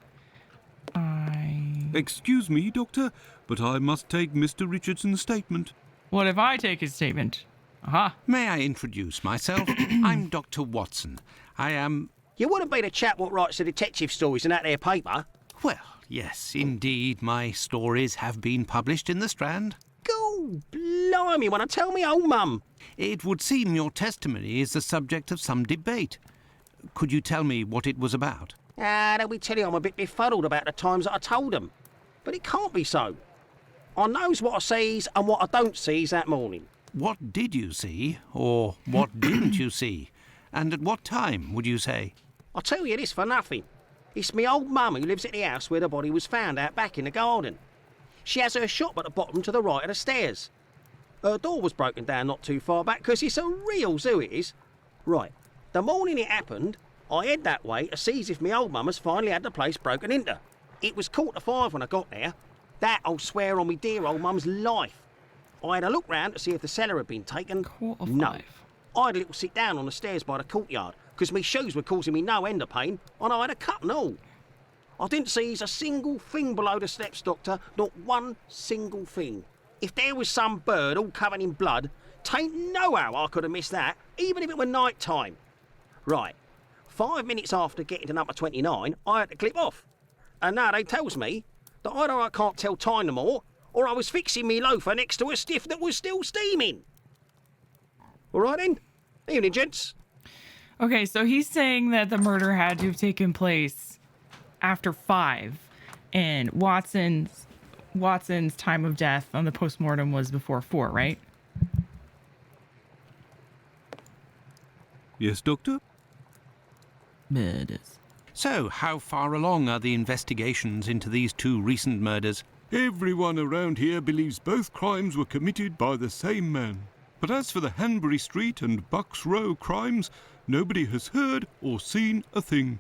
Excuse me, Doctor, but I must take Mr. Richardson's statement. What if I take his statement? Aha. May I introduce myself? I'm Dr. Watson. I am... You wouldn't be the chap what writes the detective stories in that there paper? Well, yes, indeed, my stories have been published in the Strand. Go blimey, wanna tell me old mum? It would seem your testimony is the subject of some debate. Could you tell me what it was about? Don't we tell you I'm a bit befuddled about the times that I told them. But it can't be so. I knows what I sees and what I don't sees that morning. What did you see, or what didn't you see? And at what time, would you say? I'll tell you this for nothing. It's me old mum who lives at the house where the body was found out back in the garden. She has her shop at the bottom to the right of the stairs. Her door was broken down not too far back because it's a real zoo it is. Right, the morning it happened, I head that way to see if me old mum has finally had the place broken into. It was 4:45 when I got there. That I'll swear on me dear old mum's life. I had a look round to see if the cellar had been taken. 4:05. No. I had a little sit down on the stairs by the courtyard because me shoes were causing me no end of pain and I had a cut and all. I didn't see a single thing below the steps, Doctor, not one single thing. If there was some bird all covered in blood, tain't no how I could have missed that, even if it were night time. Right, 5 minutes after getting to number 29, I had to clip off. And now they tells me that either I can't tell time no more, or I was fixing me loafer next to a stiff that was still steaming. All right then. Evening, gents. Okay, so he's saying that the murder had to have taken place after 5, and Watson's time of death on the postmortem was before 4, right? Yes, Doctor? Murders. So, how far along are the investigations into these 2 recent murders? Everyone around here believes both crimes were committed by the same man. But as for the Hanbury Street and Bucks Row crimes, nobody has heard or seen a thing.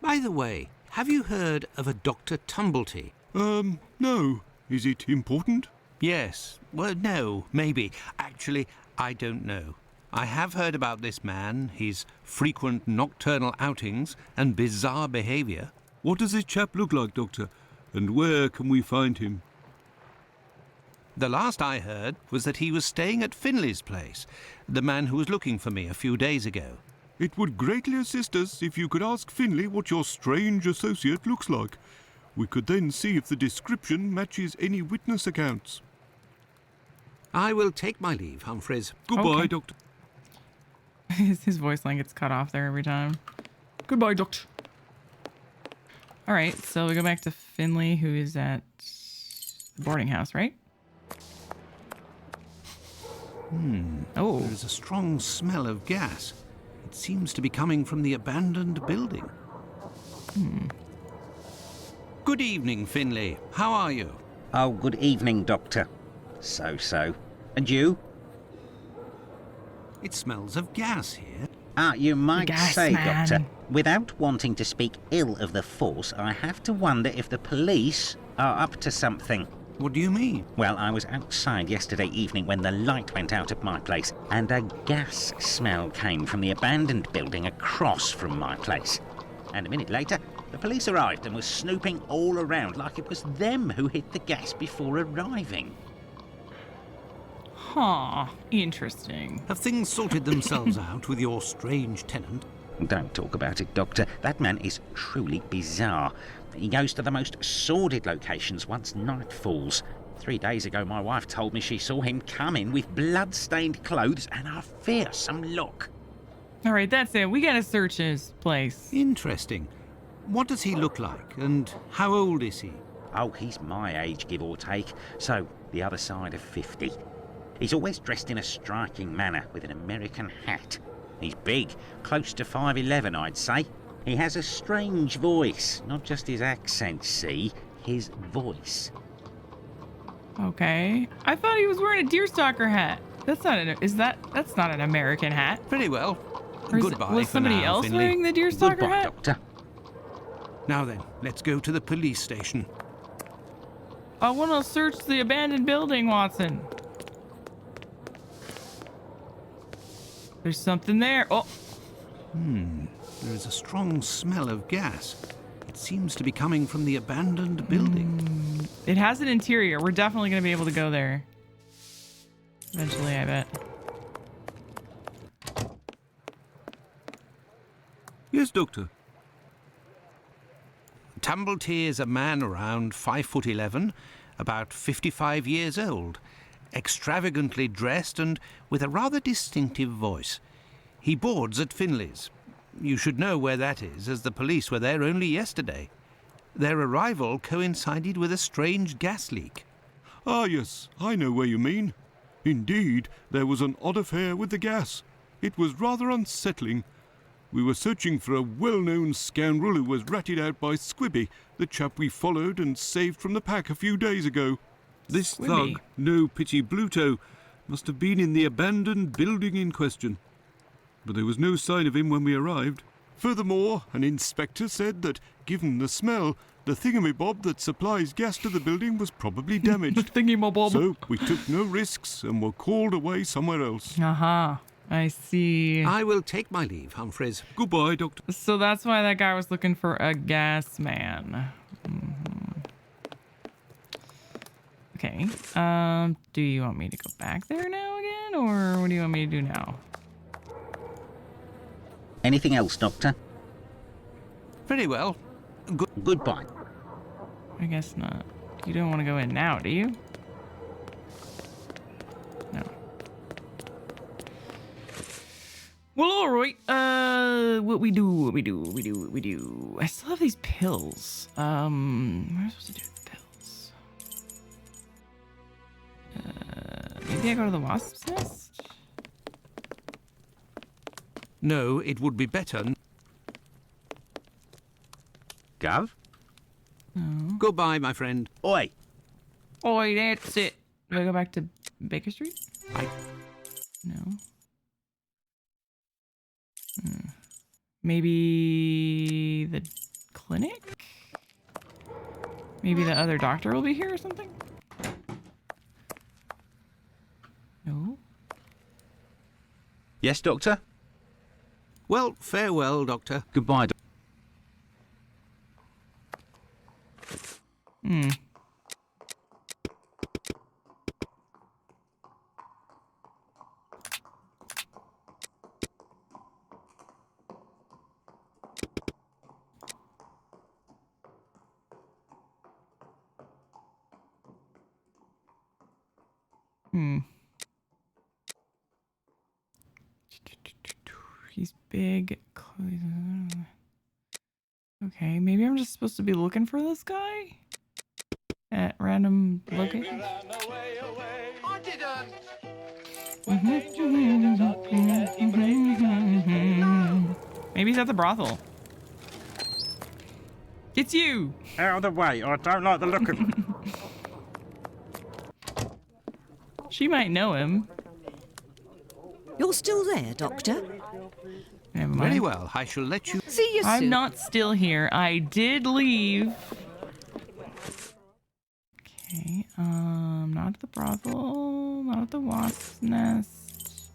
By the way, have you heard of a Dr. Tumblety? No. Is it important? Yes. Well, no, maybe. Actually, I don't know. I have heard about this man, his frequent nocturnal outings and bizarre behaviour. What does this chap look like, Doctor? And where can we find him? The last I heard was that he was staying at Finley's place, the man who was looking for me a few days ago. It would greatly assist us if you could ask Finley what your strange associate looks like. We could then see if the description matches any witness accounts. I will take my leave, Humphreys. Goodbye, Okay. Doctor. His voice line gets cut off there every time. Goodbye, doctor. All right, so we go back to Finley, who is at the boarding house, right? Oh, There's a strong smell of gas. It seems to be coming from the abandoned building. Good evening, Finley. How are you? Oh, good evening, Doctor. So. And you? It smells of gas here. You might Gas say, man. Doctor, without wanting to speak ill of the force, I have to wonder if the police are up to something. What do you mean? Well, I was outside yesterday evening when the light went out at my place, and a gas smell came from the abandoned building across from my place. And a minute later, the police arrived and was snooping all around like it was them who hit the gas before arriving. huh. Interesting. Have things sorted themselves out with your strange tenant? Don't talk about it, Doctor. That man is truly bizarre. He goes to the most sordid locations once night falls. 3 days ago, my wife told me she saw him come in with blood-stained clothes and a fearsome look. All right, that's it. We gotta search his place. Interesting. What does he look like, and how old is he? Oh, he's my age, give or take, so the other side of 50. He's always dressed in a striking manner with an American hat. He's big, close to 5'11", I'd say. He has a strange voice, not just his accent, see, his voice. Okay. I thought he was wearing a deerstalker hat. That's not an. That's not an American hat? Very well. Or is Goodbye was for somebody now, else Finley. wearing the deerstalker Goodbye, hat? Doctor. Now then, let's go to the police station. I want to search the abandoned building, Watson. There's something there. Oh, There is a strong smell of gas. It seems to be coming from the abandoned building. it has an interior. We're definitely going to be able to go there. Eventually, I bet. Yes, Doctor. Tumblety is a man around 5'11", about 55 years old, extravagantly dressed and with a rather distinctive voice. He boards at Finley's. You should know where that is, as the police were there only yesterday. Their arrival coincided with a strange gas leak. Ah, yes, I know where you mean. Indeed, there was an odd affair with the gas. It was rather unsettling. We were searching for a well-known scoundrel who was ratted out by Squibby, the chap we followed and saved from the pack a few days ago. This Squibby? thug, no pity Bluto, must have been in the abandoned building in question. But there was no sign of him when we arrived. Furthermore, an inspector said that, given the smell, the thingamabob that supplies gas to the building was probably damaged. Thingy-my-bob. So we took no risks and were called away somewhere else. Aha. I see. I will take my leave, Humphreys. Goodbye, Doctor. So that's why that guy was looking for a gas man. Okay. Do you want me to go back there now again, or what do you want me to do now? Anything else, Doctor? Very well. Goodbye. I guess not. You don't want to go in now, do you? No. Well, all right. What we do. I still have these pills. What am I supposed to do with the pills? Maybe I go to the wasp's nest? No, it would be better. Gov? Goodbye, my friend. Oi! Oh, that's it. Do I go back to Baker Street? No. Maybe the clinic? Maybe the other doctor will be here or something? No. Yes, Doctor? Well, farewell, Doctor. Goodbye, Doctor. He's big. Okay, maybe I'm just supposed to be looking for this guy at random locations. Maybe he's at the brothel. It's you! Out of the way, I don't like the look of it. She might know him. You're still there, Doctor? Never mind. Very well, I shall let you... See you I'm soon. not still here. I did leave. Okay, not at the brothel, not at the wasp's nest.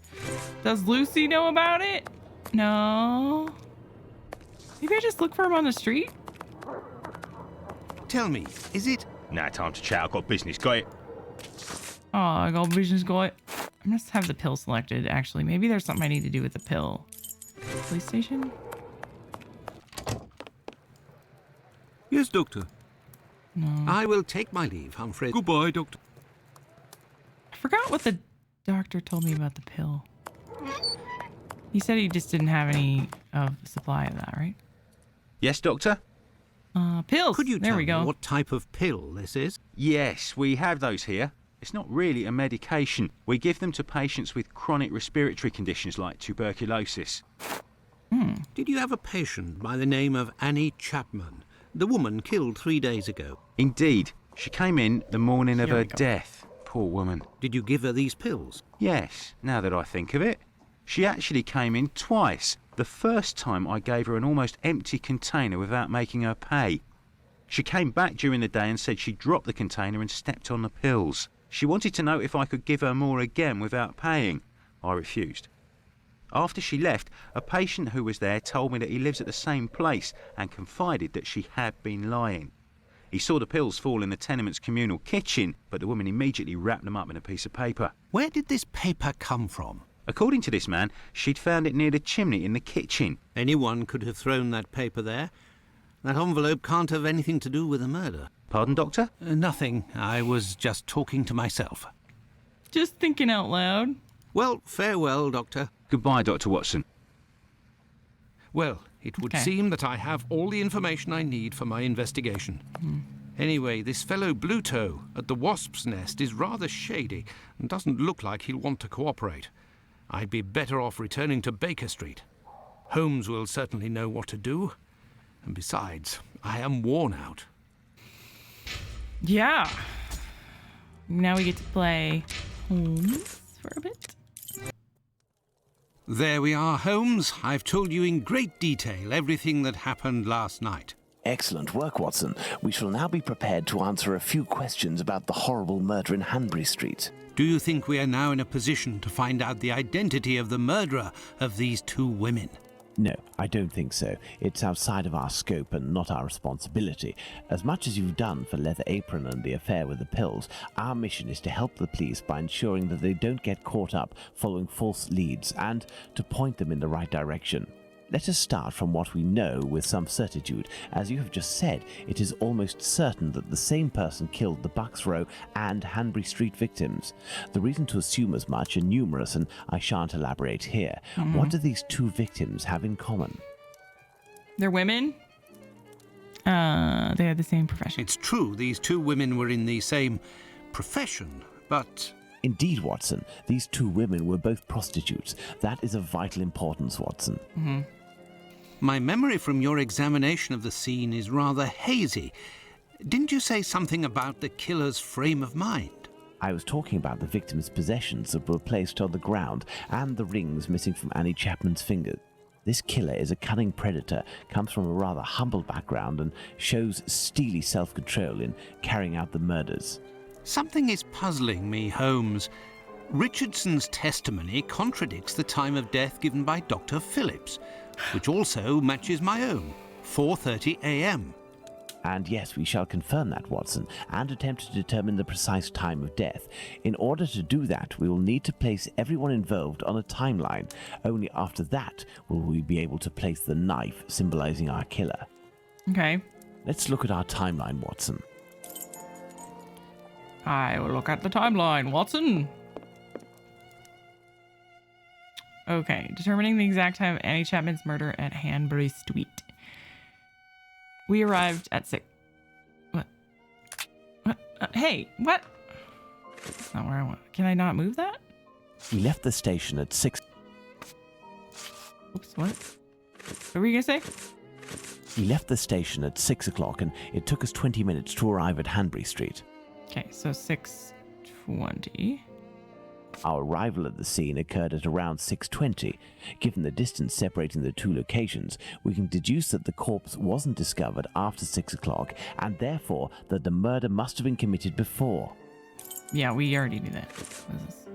Does Lucy know about it? No. Maybe I just look for him on the street? Tell me, is it... Now time to chat, I've got business, got it? Oh, I got business guy. I must have the pill selected, actually. Maybe there's something I need to do with the pill. Police station? Yes, Doctor. No. I will take my leave, Humphreys. Goodbye, Doctor. I forgot what the doctor told me about the pill. He said he just didn't have any supply of that, right? Yes, Doctor? Pills! Could you there tell we go. me what type of pill this is? Yes, we have those here. It's not really a medication. We give them to patients with chronic respiratory conditions like tuberculosis. Did you have a patient by the name of Annie Chapman, the woman killed 3 days ago? Indeed, she came in the morning of Here we her go. death. poor woman. Did you give her these pills? Yes, now that I think of it. She actually came in twice. The first time I gave her an almost empty container without making her pay. She came back during the day and said she dropped the container and stepped on the pills. She wanted to know if I could give her more again without paying. I refused. After she left, a patient who was there told me that he lives at the same place and confided that she had been lying. He saw the pills fall in the tenement's communal kitchen, but the woman immediately wrapped them up in a piece of paper. Where did this paper come from? According to this man, she'd found it near the chimney in the kitchen. Anyone could have thrown that paper there. That envelope can't have anything to do with the murder. Pardon, Doctor? Nothing. I was just talking to myself. Just thinking out loud. Well, farewell, Doctor. Goodbye, Dr. Watson. Well, it would seem that I have all the information I need for my investigation. Anyway, this fellow Bluto at the Wasp's Nest is rather shady and doesn't look like he'll want to cooperate. I'd be better off returning to Baker Street. Holmes will certainly know what to do. And besides, I am worn out. Yeah. Now we get to play Holmes for a bit. There we are, Holmes. I've told you in great detail everything that happened last night. Excellent work, Watson. We shall now be prepared to answer a few questions about the horrible murder in Hanbury Street. Do you think we are now in a position to find out the identity of the murderer of these two women? No, I don't think so. It's outside of our scope and not our responsibility. As much as you've done for Leather Apron and the affair with the pills, our mission is to help the police by ensuring that they don't get caught up following false leads and to point them in the right direction. Let us start from what we know with some certitude. As you have just said, it is almost certain that the same person killed the Bucks Row and Hanbury Street victims. The reasons to assume as much are numerous, and I shan't elaborate here. What do these two victims have in common? They're women. They have the same profession. It's true, these two women were in the same profession, but... Indeed, Watson. These two women were both prostitutes. That is of vital importance, Watson. My memory from your examination of the scene is rather hazy. Didn't you say something about the killer's frame of mind? I was talking about the victim's possessions that were placed on the ground and the rings missing from Annie Chapman's fingers. This killer is a cunning predator, comes from a rather humble background, and shows steely self-control in carrying out the murders. Something is puzzling me, Holmes. Richardson's testimony contradicts the time of death given by Dr. Phillips, which also matches my own, 4:30 a.m. And yes, we shall confirm that, Watson, and attempt to determine the precise time of death. In order to do that, we will need to place everyone involved on a timeline. Only after that will we be able to place the knife symbolizing our killer. Okay. Let's look at our timeline, Watson. I will look at the timeline, Watson. Okay, determining the exact time of Annie Chapman's murder at Hanbury Street. We arrived at 6. What? Hey, what? That's not where I want. Can I not move that? We left the station at 6. Oops, what? What were you gonna say? We left the station at 6 o'clock, and it took us 20 minutes to arrive at Hanbury Street. Okay, so 6:20. Our arrival at the scene occurred at around 6:20. Given the distance separating the two locations, we can deduce that the corpse wasn't discovered after 6 o'clock, and therefore that the murder must have been committed before. Yeah, we already knew that. What is this?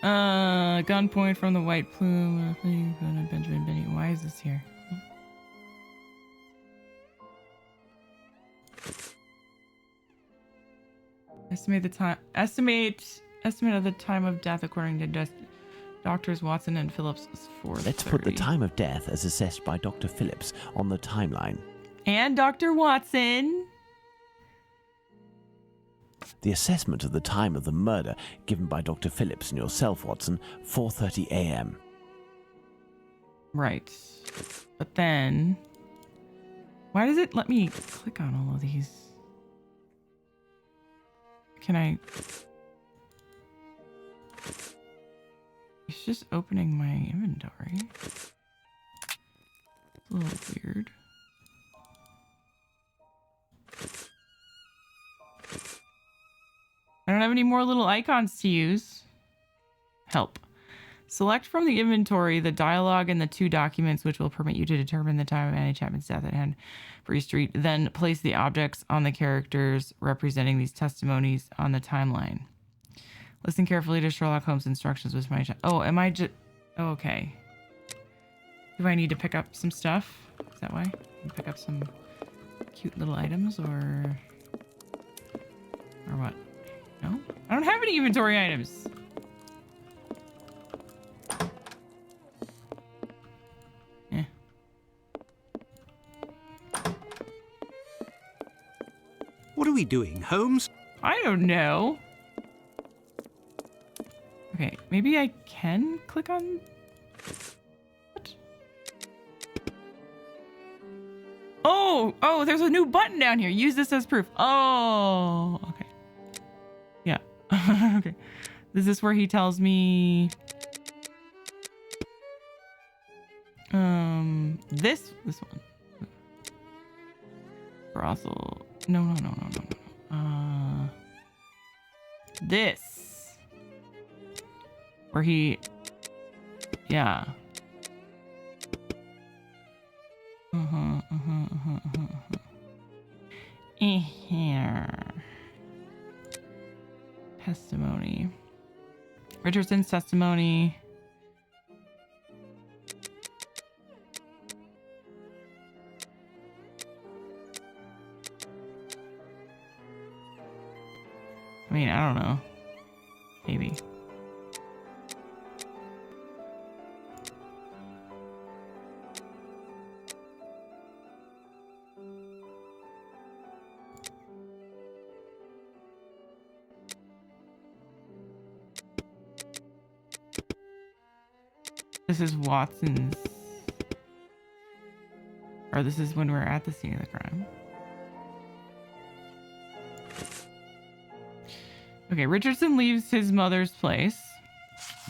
Gunpoint from the White Plume. Benjamin Benny. Why is this here? Estimate the time. Estimate of the time of death according to Doctors Watson and Phillips is 4:30. Let's put the time of death as assessed by Dr. Phillips on the timeline. And Dr. Watson. The assessment of the time of the murder given by Dr. Phillips and yourself, Watson, 4:30 a.m. Right. But then, why does it let me click on all of these? Can I? It's just opening my inventory. It's a little weird. I don't have any more little icons to use. Help. Select from the inventory the dialogue and the 2 documents which will permit you to determine the time of Annie Chapman's death at Henbury Street. Then place the objects on the characters representing these testimonies on the timeline. Listen carefully to Sherlock Holmes' instructions with my... Oh, am I just... Oh, okay. Do I need to pick up some stuff? Is that why? Pick up some cute little items or what? No? I don't have any inventory items. Yeah. What are we doing, Holmes? I don't know. Okay, maybe I can click on... What? Oh, there's a new button down here. Use this as proof. Oh, okay. Yeah. Okay. Is this where he tells me... this one. Brothel. No. This. Where he... Yeah. Here. Testimony. Richardson's testimony. I mean, I don't know. Maybe. This is Watson's... Or this is when we're at the scene of the crime. Okay, Richardson leaves his mother's place.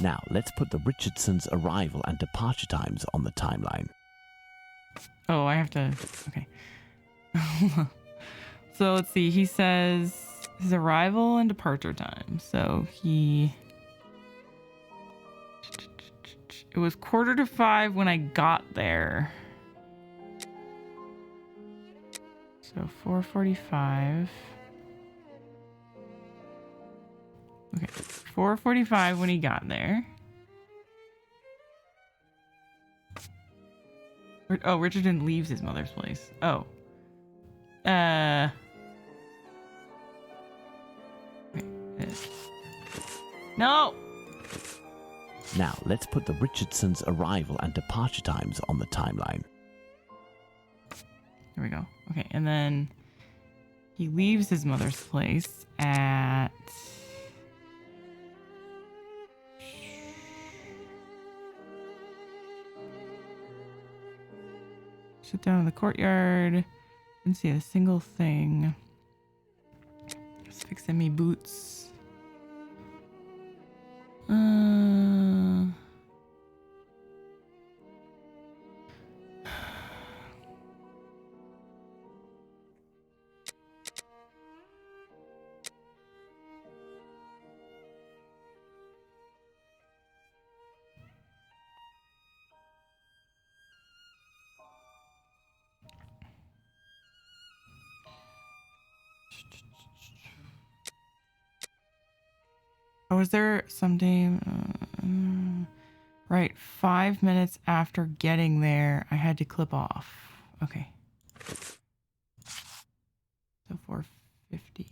Now, let's put the Richardsons' arrival and departure times on the timeline. Oh, I have to... Okay. So, let's see. He says his arrival and departure time. So, he... It was 4:45 when I got there. So, 4:45... Okay, 4:45 when he got there. Oh, Richardson leaves his mother's place. Oh. Okay. No! Now, let's put the Richardsons' arrival and departure times on the timeline. There we go. Okay, and then he leaves his mother's place at... Sit down in the courtyard. Didn't see a single thing. Just fixing me boots. Oh, was there someday? Right, 5 minutes after getting there, I had to clip off. Okay. So 4:50.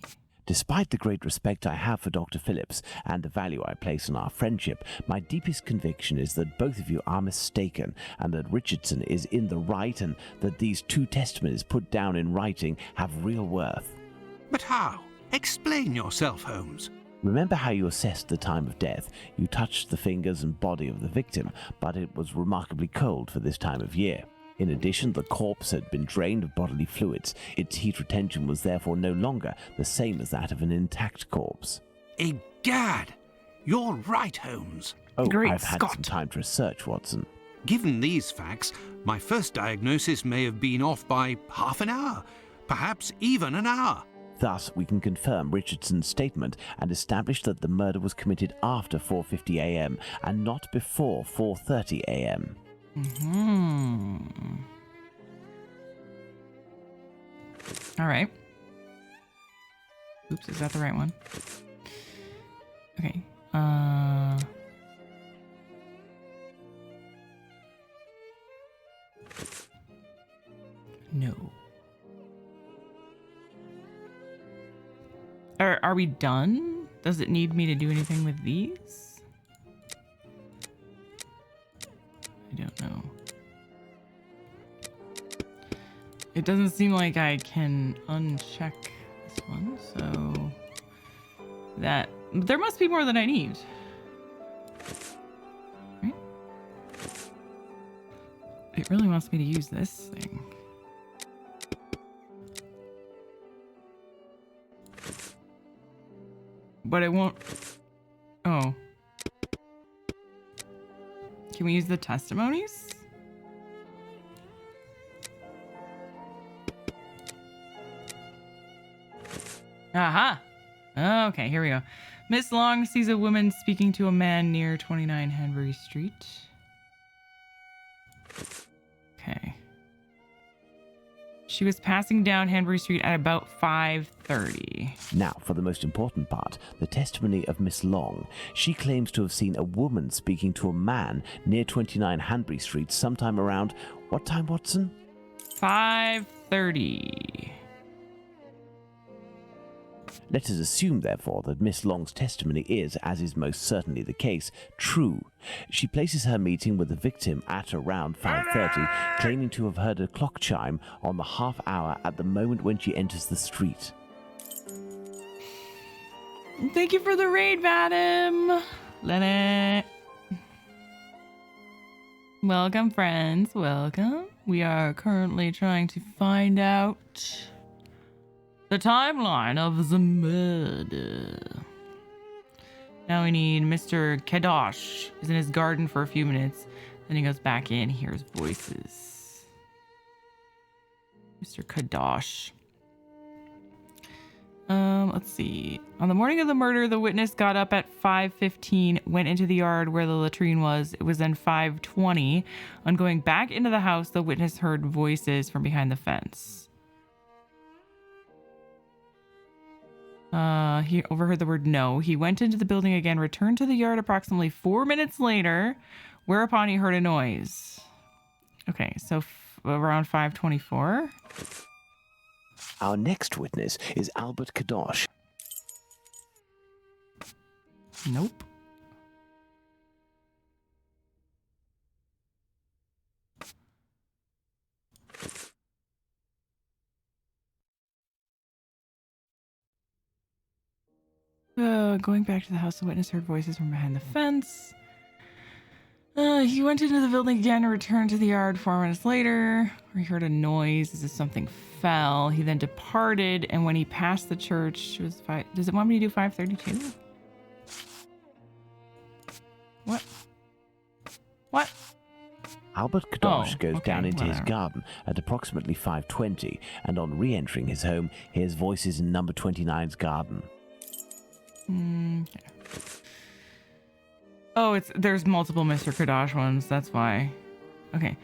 Despite the great respect I have for Dr. Phillips and the value I place on our friendship, my deepest conviction is that both of you are mistaken and that Richardson is in the right and that these 2 testimonies put down in writing have real worth. But how? Explain yourself, Holmes. Remember how you assessed the time of death? You touched the fingers and body of the victim, but it was remarkably cold for this time of year. In addition, the corpse had been drained of bodily fluids. Its heat retention was therefore no longer the same as that of an intact corpse. Egad! You're right, Holmes. Oh, Great I've had Scott. some time to research, Watson. Given these facts, my first diagnosis may have been off by half an hour, perhaps even an hour. Thus, we can confirm Richardson's statement and establish that the murder was committed after 4:50 a.m. and not before 4:30 a.m. All right. Oops, is that the right one? Okay. No. Are we done? Does it need me to do anything with these? I don't know. It doesn't seem like I can uncheck this one, so that there must be more than I need. Right? It really wants me to use this thing. But it won't. Oh. Can we use the testimonies? Aha! Okay, here we go. Miss Long sees a woman speaking to a man near 29 Hanbury Street. Okay. She was passing down Hanbury Street at about 5:30. Now, for the most important part, the testimony of Miss Long. She claims to have seen a woman speaking to a man near 29 Hanbury Street sometime around... What time, Watson? 5:30. Let us assume, therefore, that Miss Long's testimony is, as is most certainly the case, true. She places her meeting with the victim at around 5:30, claiming to have heard a clock chime on the half hour at the moment when she enters the street. Thank you for the raid, Vadim. Let it. Welcome, friends. Welcome. We are currently trying to find out the timeline of the murder. Now we need Mr. Kadosh. He's in his garden for a few minutes. Then he goes back in, hears voices. Mr. Kadosh. Let's see. On the morning of the murder, the witness got up at 5:15, went into the yard where the latrine was. It was then 5:20. On going back into the house, the witness heard voices from behind the fence. He overheard the word no. He went into the building again, returned to the yard approximately 4 minutes later, whereupon he heard a noise. Okay, so around 5:24. Our next witness is Albert Kadosh. Nope. Going back to the house, the witness heard voices from behind the fence. He went into the building again and returned to the yard 4 minutes later, where he heard a noise as if something fell. He then departed, and when he passed the church, it was 5. Does it want me to do 5:32? What? What? Albert Kadosh goes okay, down into his whatever. garden at approximately 5:20, and on re-entering his home, hears voices in number 29's garden. Okay. Oh, there's multiple Mr. Kadosh ones. That's why. Okay.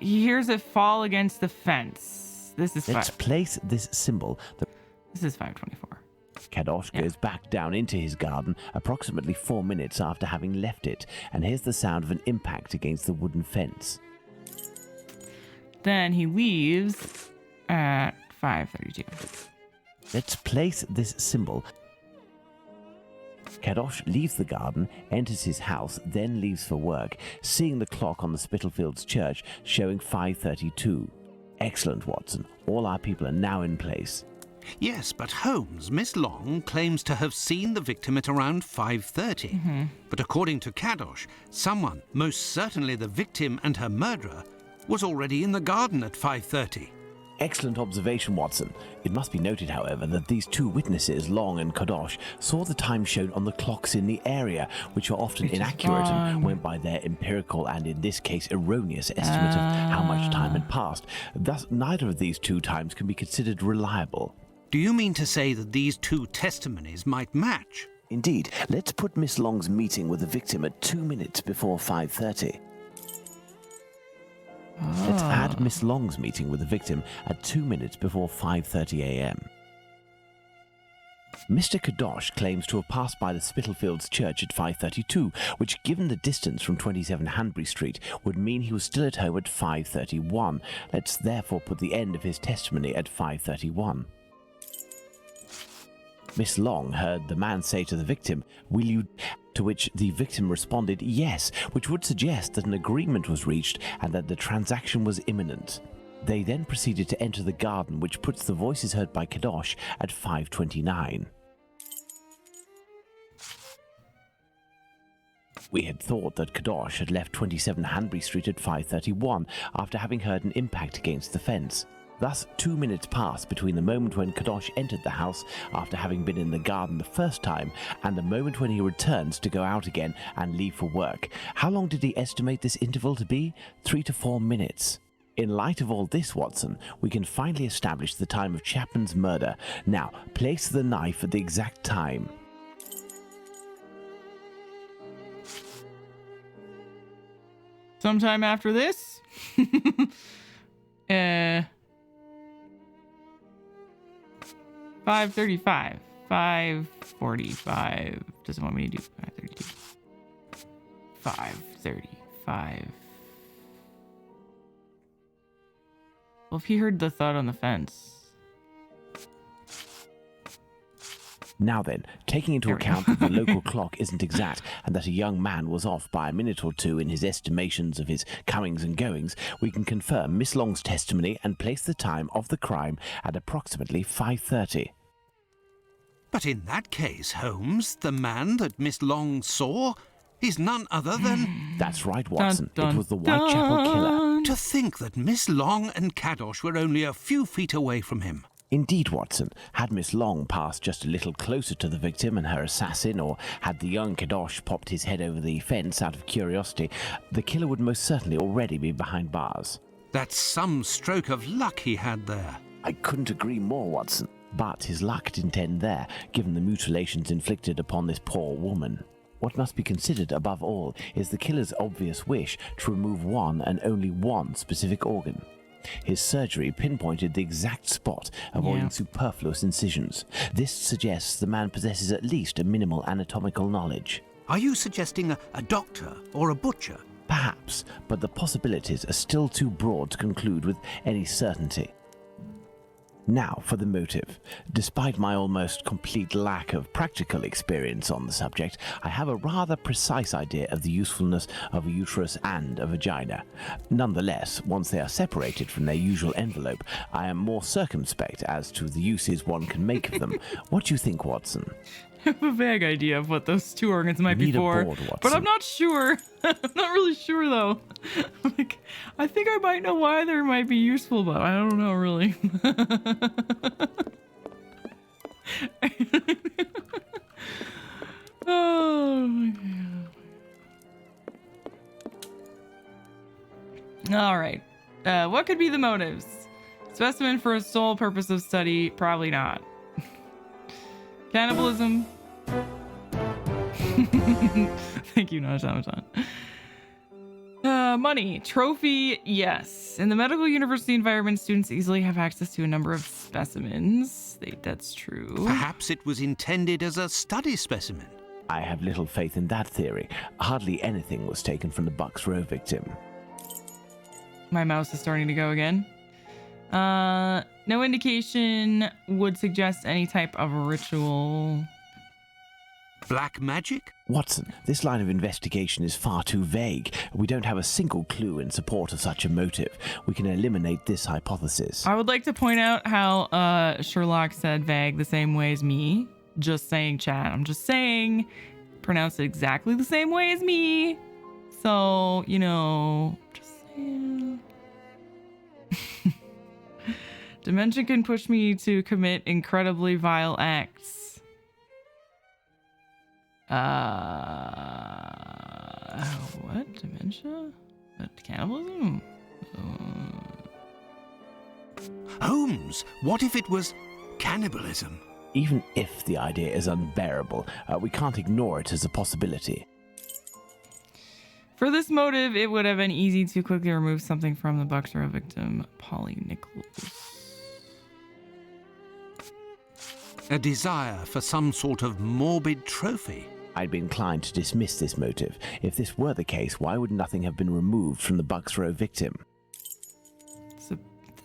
He hears it fall against the fence. This is Let's place this symbol. This is 5:24. Kadosh goes back down into his garden approximately 4 minutes after having left it, and hears the sound of an impact against the wooden fence. Then he leaves at 5:32. Let's place this symbol. Kadosh leaves the garden, enters his house, then leaves for work, seeing the clock on the Spitalfields church showing 5:32. Excellent, Watson. All our people are now in place. Yes, but Holmes, Miss Long claims to have seen the victim at around 5:30. But according to Kadosh, someone, most certainly the victim and her murderer, was already in the garden at 5:30. Excellent observation, Watson. It must be noted, however, that these two witnesses, Long and Kadosh, saw the time shown on the clocks in the area, which are often Which is inaccurate and wrong. went by their empirical and, in this case, erroneous estimate of how much time had passed. Thus, neither of these two times can be considered reliable. Do you mean to say that these two testimonies might match? Indeed. Let's put Miss Long's meeting with the victim at 2 minutes before 5:30. Let's add Miss Long's meeting with the victim at 2 minutes before 5:30 a.m. Mr. Kadosh claims to have passed by the Spitalfields Church at 5:32, which, given the distance from 27 Hanbury Street, would mean he was still at home at 5:31. Let's therefore put the end of his testimony at 5:31. Miss Long heard the man say to the victim, "Will you?" to which the victim responded, "Yes," which would suggest that an agreement was reached and that the transaction was imminent. They then proceeded to enter the garden, which puts the voices heard by Kadosh at 5:29. We had thought that Kadosh had left 27 Hanbury Street at 5:31 after having heard an impact against the fence. Thus, 2 minutes passed between the moment when Kadosh entered the house after having been in the garden the first time and the moment when he returns to go out again and leave for work. How long did he estimate this interval to be? 3 to 4 minutes. In light of all this, Watson, we can finally establish the time of Chapman's murder. Now, place the knife at the exact time. Sometime after this? 5:35. 5:45. Doesn't want me to do 5:32. 5:35. Well, if he heard the thud on the fence. Now then, taking into account that the local clock isn't exact and that a young man was off by a minute or two in his estimations of his comings and goings, we can confirm Miss Long's testimony and place the time of the crime at approximately 5:30. But in that case, Holmes, the man that Miss Long saw is none other than... That's right, Watson. Dun, dun, it was the Whitechapel killer. To think that Miss Long and Kadosh were only a few feet away from him. Indeed, Watson. Had Miss Long passed just a little closer to the victim and her assassin, or had the young Kadosh popped his head over the fence out of curiosity, the killer would most certainly already be behind bars. That's some stroke of luck he had there. I couldn't agree more, Watson. But his luck didn't end there, given the mutilations inflicted upon this poor woman. What must be considered above all is the killer's obvious wish to remove one and only one specific organ. His surgery pinpointed the exact spot, avoiding superfluous incisions. This suggests the man possesses at least a minimal anatomical knowledge. Are you suggesting a doctor or a butcher? Perhaps, but the possibilities are still too broad to conclude with any certainty. Now for the motive. Despite my almost complete lack of practical experience on the subject, I have a rather precise idea of the usefulness of a uterus and a vagina. Nonetheless, once they are separated from their usual envelope, I am more circumspect as to the uses one can make of them. What do you think, Watson? I have a vague idea of what those two organs might be Need a for, board, Watson. but I'm not sure. I'm not really sure though. Like, I think I might know why they might be useful, but I don't know really. Oh my God. All right. What could be the motives? Specimen for a sole purpose of study? Probably not. Cannibalism. Thank you, Naja. Money. Trophy, yes. In the medical university environment, students easily have access to a number of specimens. That's true. Perhaps it was intended as a study specimen. I have little faith in that theory. Hardly anything was taken from the Bucks Row victim. My mouse is starting to go again. No indication would suggest any type of ritual. Black magic? Watson, this line of investigation is far too vague. We don't have a single clue in support of such a motive. We can eliminate this hypothesis. I would like to point out how Sherlock said vague the same way as me. Just saying, chat. I'm just saying, pronounce it exactly the same way as me. So, you know, just saying. Dementia can push me to commit incredibly vile acts. What? Dementia? Cannibalism? Holmes, what if it was Cannibalism. Even if the idea is unbearable, we can't ignore it as a possibility. For this motive, it would have been easy to quickly remove something from the Bucks Row victim, Polly Nichols. A desire for some sort of morbid trophy. I'd be inclined to dismiss this motive. If this were the case, why would nothing have been removed from the Bucks Row victim?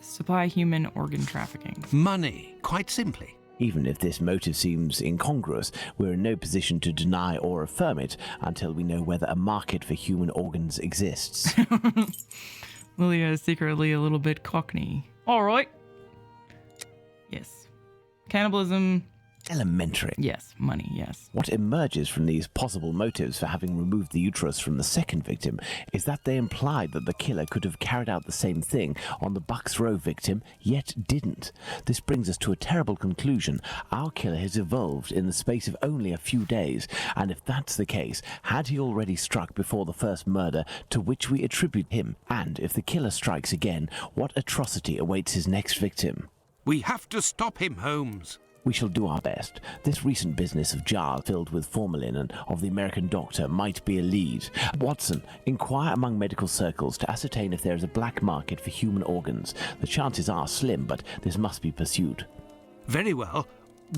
Supply human organ trafficking. Money, quite simply. Even if this motive seems incongruous, we're in no position to deny or affirm it until we know whether a market for human organs exists. Lilia is secretly a little bit cockney. All right. Yes. Cannibalism. Elementary. Yes. Money. Yes. What emerges from these possible motives for having removed the uterus from the second victim is that they implied that the killer could have carried out the same thing on the Bucks Row victim, yet didn't. This brings us to a terrible conclusion. Our killer has evolved in the space of only a few days, and if that's the case, had he already struck before the first murder to which we attribute him? And if the killer strikes again, what atrocity awaits his next victim? We have to stop him, Holmes. We shall do our best. This recent business of jars filled with formalin and of the American doctor might be a lead. Watson, inquire among medical circles to ascertain if there is a black market for human organs. The chances are slim, but this must be pursued. Very well.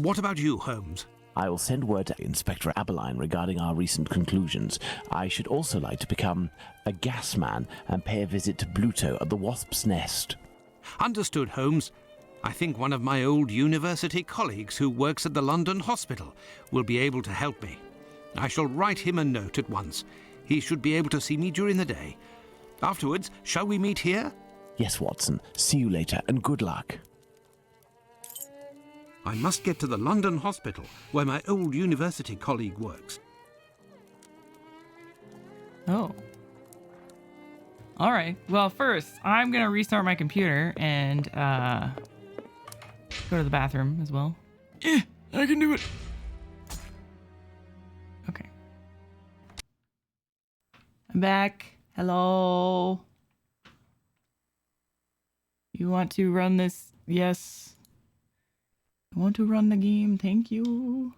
What about you, Holmes? I will send word to Inspector Aberline regarding our recent conclusions. I should also like to become a gas man and pay a visit to Bluto at the Wasp's Nest. Understood, Holmes. I think one of my old university colleagues who works at the London hospital will be able to help me. I shall write him a note at once. He should be able to see me during the day. Afterwards, shall we meet here? Yes, Watson. See you later, and good luck. I must get to the London hospital, where my old university colleague works. Oh. All right. Well, first, I'm going to restart my computer and go to the bathroom as well. I can do it. Okay. I'm back. Hello. You want to run this? Yes. I want to run the game. Thank you.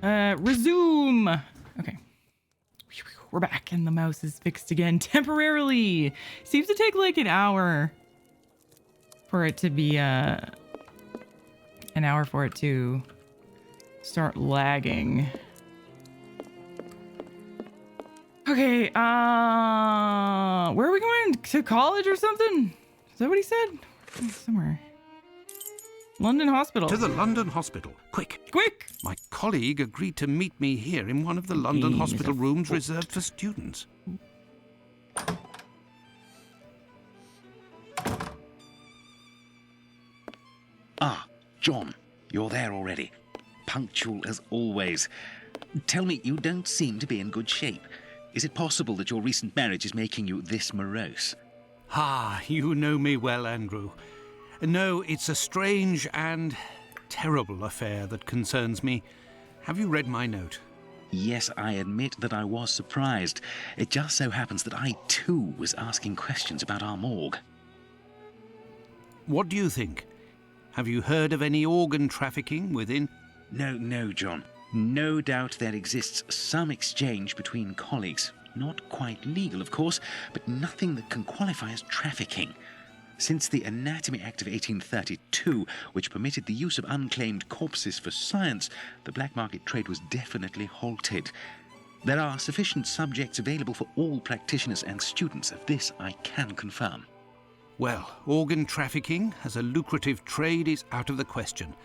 Resume. Okay. We're back and the mouse is fixed again temporarily. Seems to take like an hour for it to be start lagging. Okay, where are we going? To college or something? Is that what he said? Somewhere. London Hospital. To the London Hospital. Quick. Quick! My colleague agreed to meet me here in one of the London hospital rooms reserved for students. Ah, John, you're there already. Punctual as always. Tell me, you don't seem to be in good shape. Is it possible that your recent marriage is making you this morose? Ah, you know me well, Andrew. No, it's a strange and terrible affair that concerns me. Have you read my note? Yes, I admit that I was surprised. It just so happens that I, too, was asking questions about our morgue. What do you think? Have you heard of any organ trafficking within? No, John. No doubt there exists some exchange between colleagues. Not quite legal, of course, but nothing that can qualify as trafficking. Since the Anatomy Act of 1832, which permitted the use of unclaimed corpses for science, the black market trade was definitely halted. There are sufficient subjects available for all practitioners and students. Of this I can confirm. Well, organ trafficking as a lucrative trade is out of the question.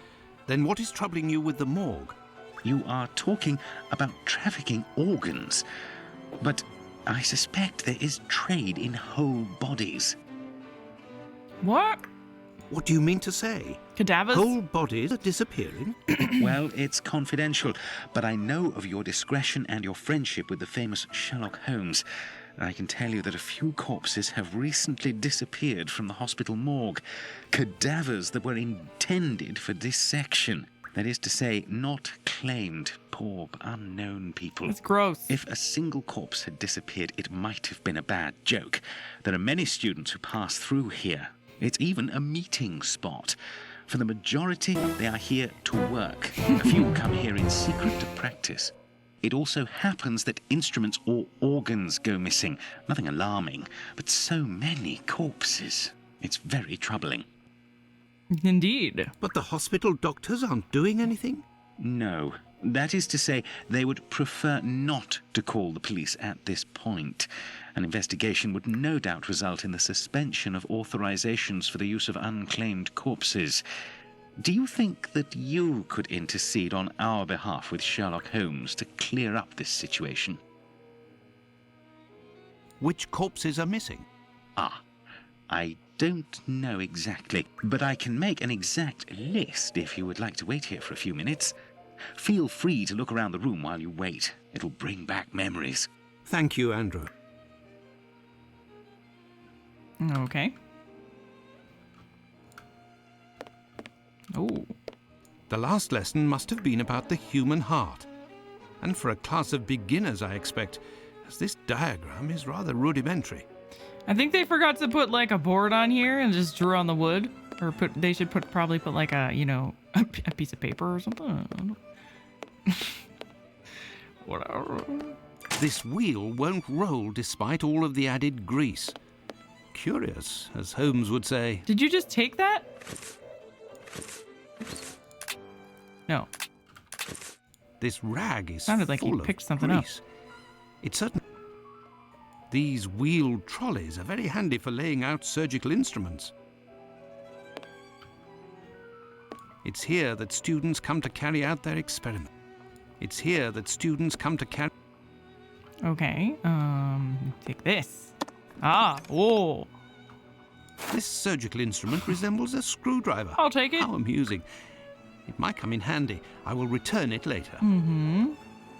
Then what is troubling you with the morgue? You are talking about trafficking organs, but I suspect there is trade in whole bodies. What? What do you mean to say? Cadavers? Whole bodies are disappearing? Well, it's confidential, but I know of your discretion and your friendship with the famous Sherlock Holmes. I can tell you that a few corpses have recently disappeared from the hospital morgue. Cadavers that were intended for dissection. That is to say, not claimed, poor unknown people. It's gross. If a single corpse had disappeared, it might have been a bad joke. There are many students who pass through here. It's even a meeting spot. For the majority, they are here to work. A few come here in secret to practice. It also happens that instruments or organs go missing. Nothing alarming, but so many corpses. It's very troubling. Indeed. But the hospital doctors aren't doing anything? No. That is to say, they would prefer not to call the police at this point. An investigation would no doubt result in the suspension of authorizations for the use of unclaimed corpses. Do you think that you could intercede on our behalf with Sherlock Holmes to clear up this situation? Which corpses are missing? I don't know exactly, but I can make an exact list if you would like to wait here for a few minutes. Feel free to look around the room while you wait. It'll bring back memories. Thank you, Andrew. Okay. Oh. The last lesson must have been about the human heart. And for a class of beginners, I expect, as this diagram is rather rudimentary. I think they forgot to put like a board on here and just drew on the wood. Or they should probably put like a, you know, a piece of paper or something. Whatever. This wheel won't roll despite all of the added grease. Curious, as Holmes would say. Did you just take that? No. This rag is Sounded like full you of picked something grease. It's certain. These wheeled trolleys are very handy for laying out surgical instruments. It's here that students come to carry out their experiment. It's here that students come to carry... Okay, take this. Oh. This surgical instrument resembles a screwdriver. I'll take it. How amusing. It might come in handy. I will return it later.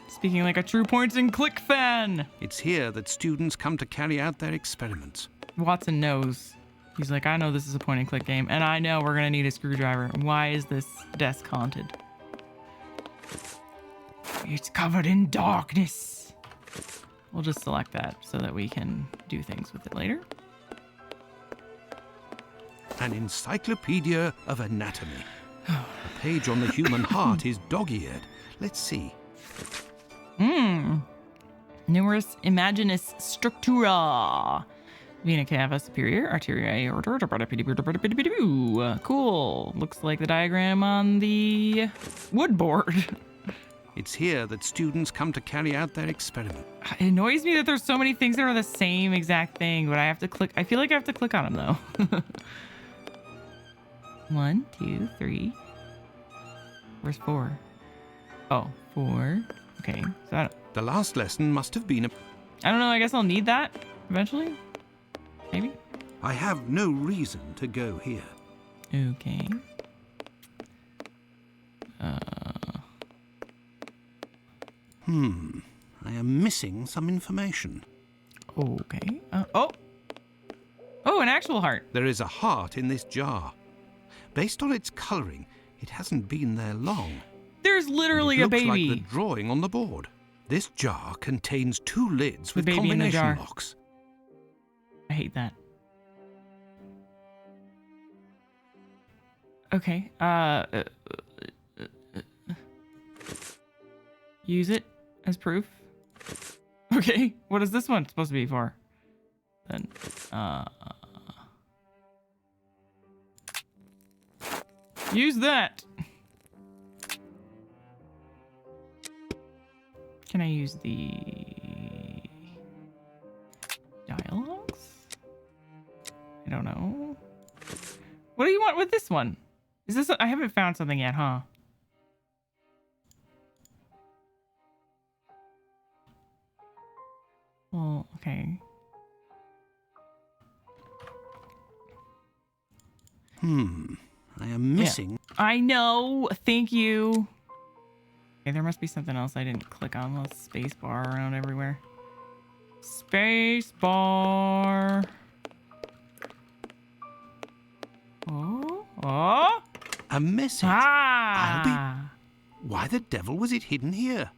Speaking like a true point-and-click fan. It's here that students come to carry out their experiments. Watson knows. He's like, I know this is a point-and-click game, and I know we're going to need a screwdriver. Why is this desk haunted? It's covered in darkness. We'll just select that so that we can do things with it later. An encyclopedia of anatomy. A page on the human heart is dog-eared. Let's see. Numerous imaginous structura. Vena cava superior, arteria aorta, cool. Looks like the diagram on the wood board. It's here that students come to carry out their experiment. It annoys me that there's so many things that are the same exact thing, but I have to click. I feel like I have to click on them though. 1, 2, 3. Where's 4? Oh, 4. Okay, so the last lesson must have been I don't know, I guess I'll need that eventually. Maybe? I have no reason to go here. Okay. I am missing some information. Okay. Oh, an actual heart. There is a heart in this jar. Based on its colouring, it hasn't been there long. There's literally a baby. Looks like the drawing on the board. This jar contains 2 lids with baby in the combination jar. locks. I hate that. Okay. Use it as proof. Okay. What is this one supposed to be for? Then, use that. Can I use the dialogues? I don't know. What do you want with this one? Is this? I haven't found something yet, huh? Well, okay. I am missing. Yeah. I know. Thank you. Okay, there must be something else I didn't click on. The space bar around everywhere. Space bar. Oh. A message. Ah. why the devil was it hidden here?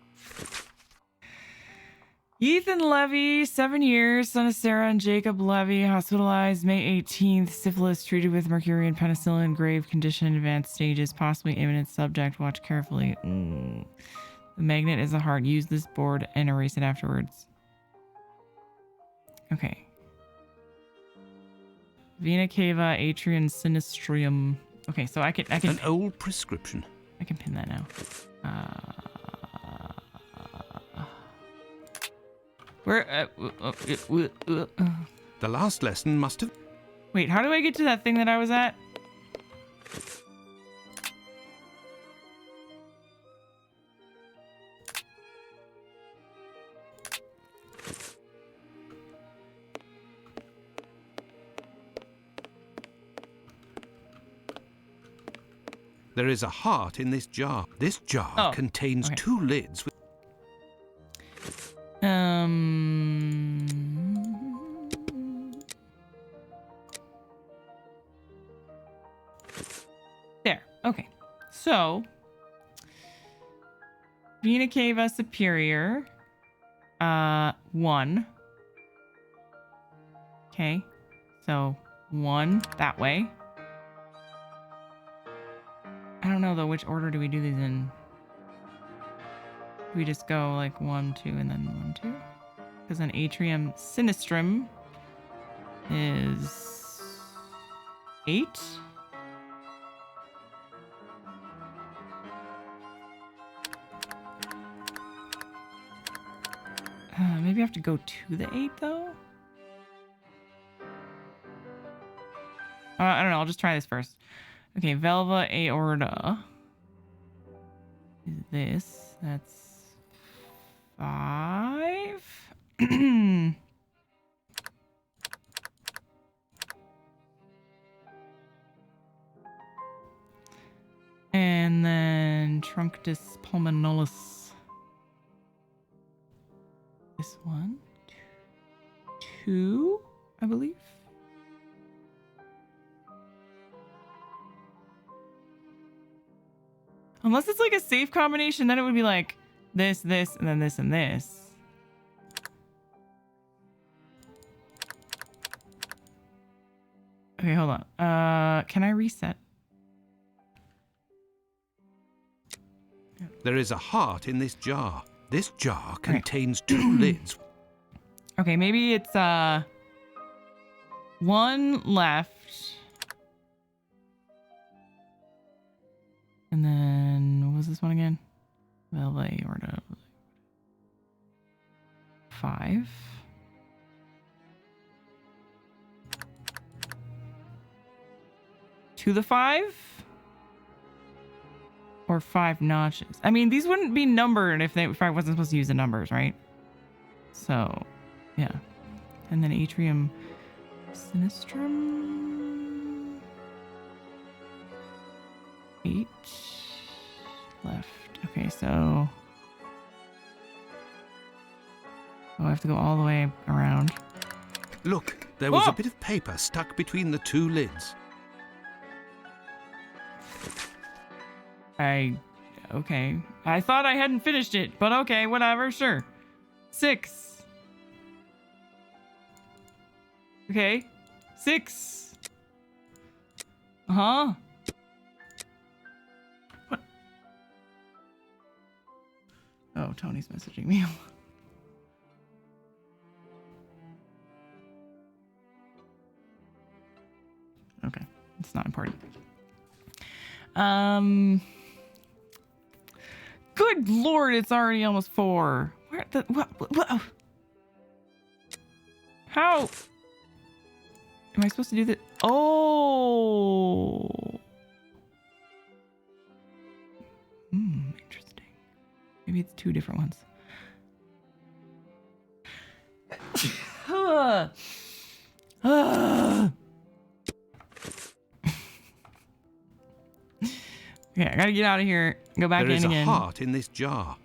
Ethan Levy, 7 years, son of Sarah and Jacob Levy, hospitalized May 18th, syphilis, treated with mercury and penicillin, grave condition, advanced stages, possibly imminent subject. Watch carefully. The magnet is a heart. Use this board and erase it afterwards. Okay. Vena cava, atrium sinistrium. Okay, so I can An old prescription. I can pin that now. Where? The last lesson must have... Wait, how do I get to that thing that I was at? There is a heart in this jar. This jar contains 2 lids with... There. Okay. So, Vena cava superior. 1. Okay. So, 1 that way. I don't know though, which order do we do these in? Do we just go like 1, 2, and then 1, 2? Because an atrium sinistrum is 8. Maybe I have to go to the 8 though? I don't know, I'll just try this first. Okay, Velva aorta is this. That's 5. And then Trunctus pulmonalis. This one. 2, I believe. Unless it's like a safe combination, then it would be like this, this, and then this and this. Okay, hold on. Can I reset? There is a heart in this jar. This jar contains 2 lids. Okay, maybe it's 1 left. And then, what was this one again? Velva aorta. 5. To the 5? Or 5 notches? I mean, these wouldn't be numbered if I wasn't supposed to use the numbers, right? So, yeah. And then atrium sinistrum. 8 left. Okay, so I have to go all the way around. Look, there was a bit of paper stuck between the 2 lids. Okay. I thought I hadn't finished it, but okay, whatever, sure. 6. Okay. 6. Uh-huh. What? Oh, Tony's messaging me. Okay. It's not important. Good Lord, it's already almost 4. Where the what? How am I supposed to do that? Oh. Interesting. Maybe it's 2 different ones. Okay, I gotta get out of here. Go back in again. There is a heart in this jar.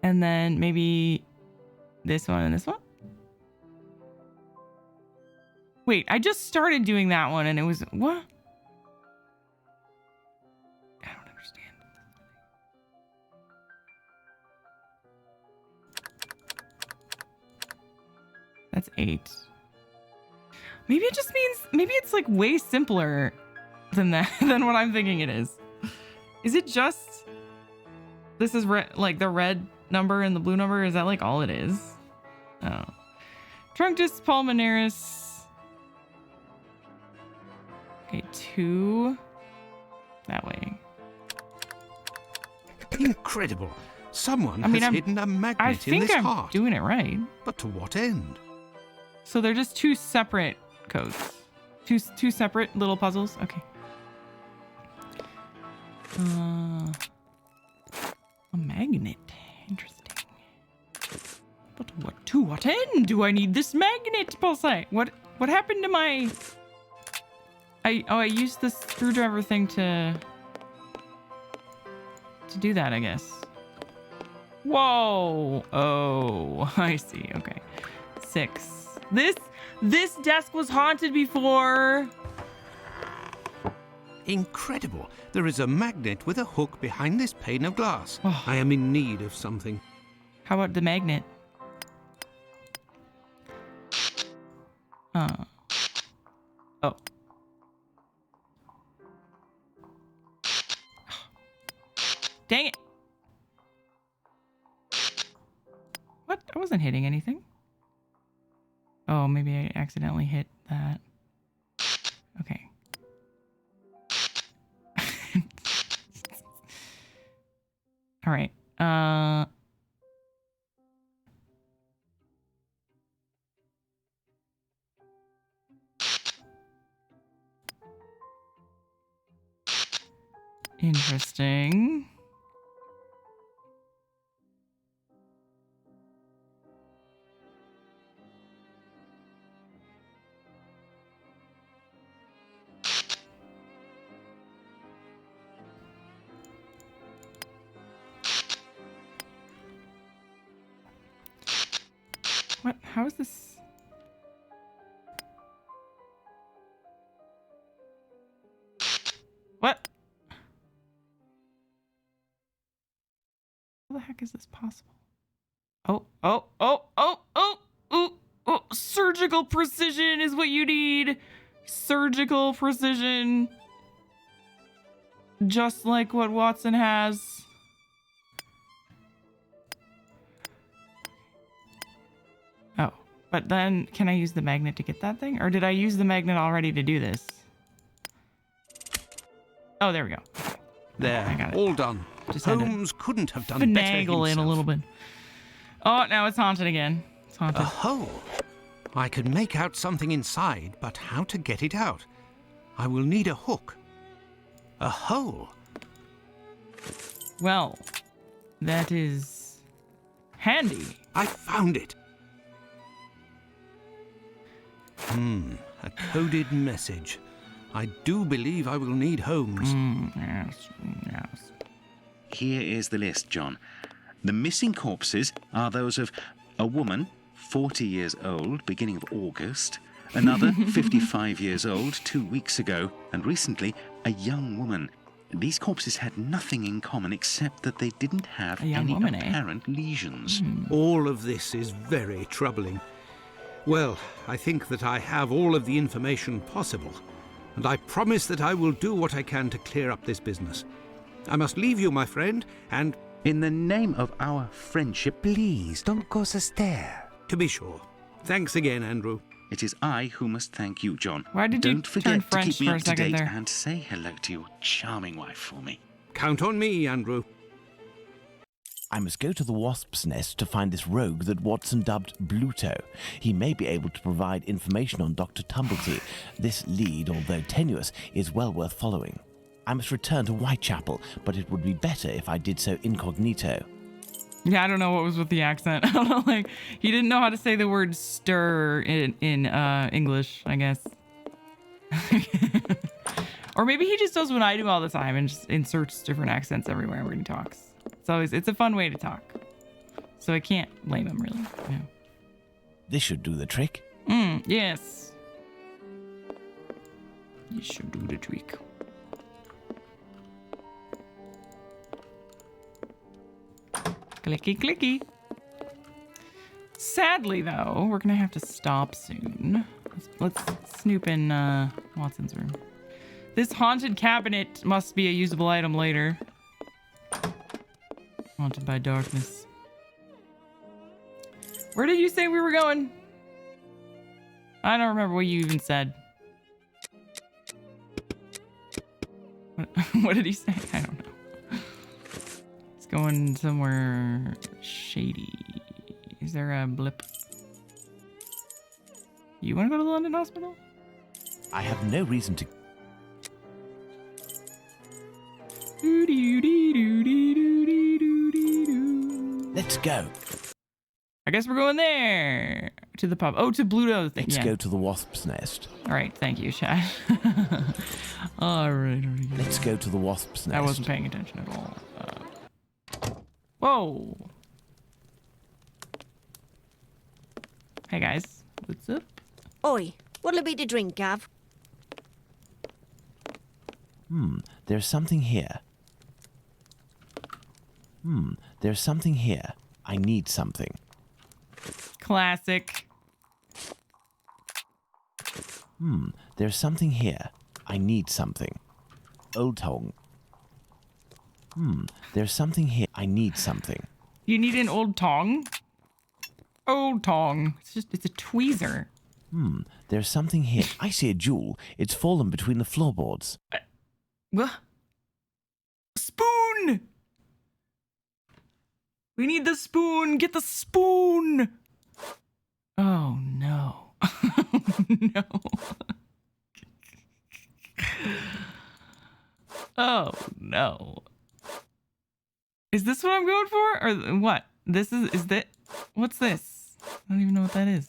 And then maybe this one and this one? Wait, I just started doing that one and it was... What? I don't understand. 8. Maybe it just means, maybe it's like way simpler than that, than what I'm thinking it is. Is it just, this is like the red number and the blue number? Is that like all it is? Oh. Trunctus pulmonaris. Okay, 2. That way. Incredible. Someone has hidden a magnet in this I'm heart. doing it right. But to what end? So they're just 2 separate codes. Two separate little puzzles. Okay. A magnet. Interesting. But to what end do I need this magnet, Pulsite? What happened to my... I used this screwdriver thing to do that, I guess. Whoa. Oh, I see. Okay. 6. This desk was haunted before. Incredible. There is a magnet with a hook behind this pane of glass. Oh. I am in need of something. How about the magnet? Oh. Dang it. What? I wasn't hitting anything. Oh, maybe I accidentally hit that. Okay. All right. Interesting. What? How is this? What? How the heck is this possible? Oh, surgical precision is what you need. Surgical precision. Just like what Watson has. Oh, but then can I use the magnet to get that thing? Or did I use the magnet already to do this? Oh, there we go. There, I got it. all done. Just had to Holmes couldn't have done better finagle in a little bit. Oh, now it's haunted again. It's haunted. A hole. I can make out something inside, but how to get it out? I will need a hook. A hole. Well, that is handy. I found it. A coded message. I do believe I will need Holmes. Yes. Here is the list, John. The missing corpses are those of a woman, 40 years old, beginning of August, another 55 years old 2 weeks ago, and recently a young woman. These corpses had nothing in common except that they didn't have any apparent lesions. All of this is very troubling. Well, I think that I have all of the information possible, and I promise that I will do what I can to clear up this business. I must leave you, my friend, and... In the name of our friendship, please don't go so stare. To be sure. Thanks again, Andrew. It is I who must thank you, John. Why did Don't you forget turn to French keep me for a up to second date there? and say hello to your charming wife for me. Count on me, Andrew. I must go to the wasp's nest to find this rogue that Watson dubbed Bluto. He may be able to provide information on Dr. Tumblety. This lead, although tenuous, is well worth following. I must return to Whitechapel, but it would be better if I did so incognito. Yeah, I don't know what was with the accent. I don't know, like, he didn't know how to say the word stir in English, I guess. Or maybe he just does what I do all the time and just inserts different accents everywhere when he talks. It's a fun way to talk. So I can't blame him, really. Yeah. This should do the trick. Yes. You should do the trick. Clicky, clicky. Sadly, though, we're gonna have to stop soon. Let's snoop in Watson's room. This haunted cabinet must be a usable item later. Haunted by darkness. Where did you say we were going? I don't remember what you even said. What did he say? I don't know. It's going somewhere shady. Is there a blip? You want to go to the London Hospital? I have no reason to. Let's go. I guess we're going there. To the pub. Oh, to Bluto thing. Let's go to the wasp's nest. All right, thank you, Chad. All right. Let's go to the wasp's nest. I wasn't paying attention at all. Whoa. Hey, guys. What's up? Oi, what'll it be to drink, Gav? There's something here. There's something here. I need something. Classic. There's something here. I need something. Old Tong. There's something here. I need something. You need an old tong? Old tong. It's a tweezer. There's something here. I see a jewel. It's fallen between the floorboards. What? Spoon! We need the spoon. Get the spoon. Oh, no. No. Oh, no. Is this what I'm going for? Or what? Is that, what's this? I don't even know what that is.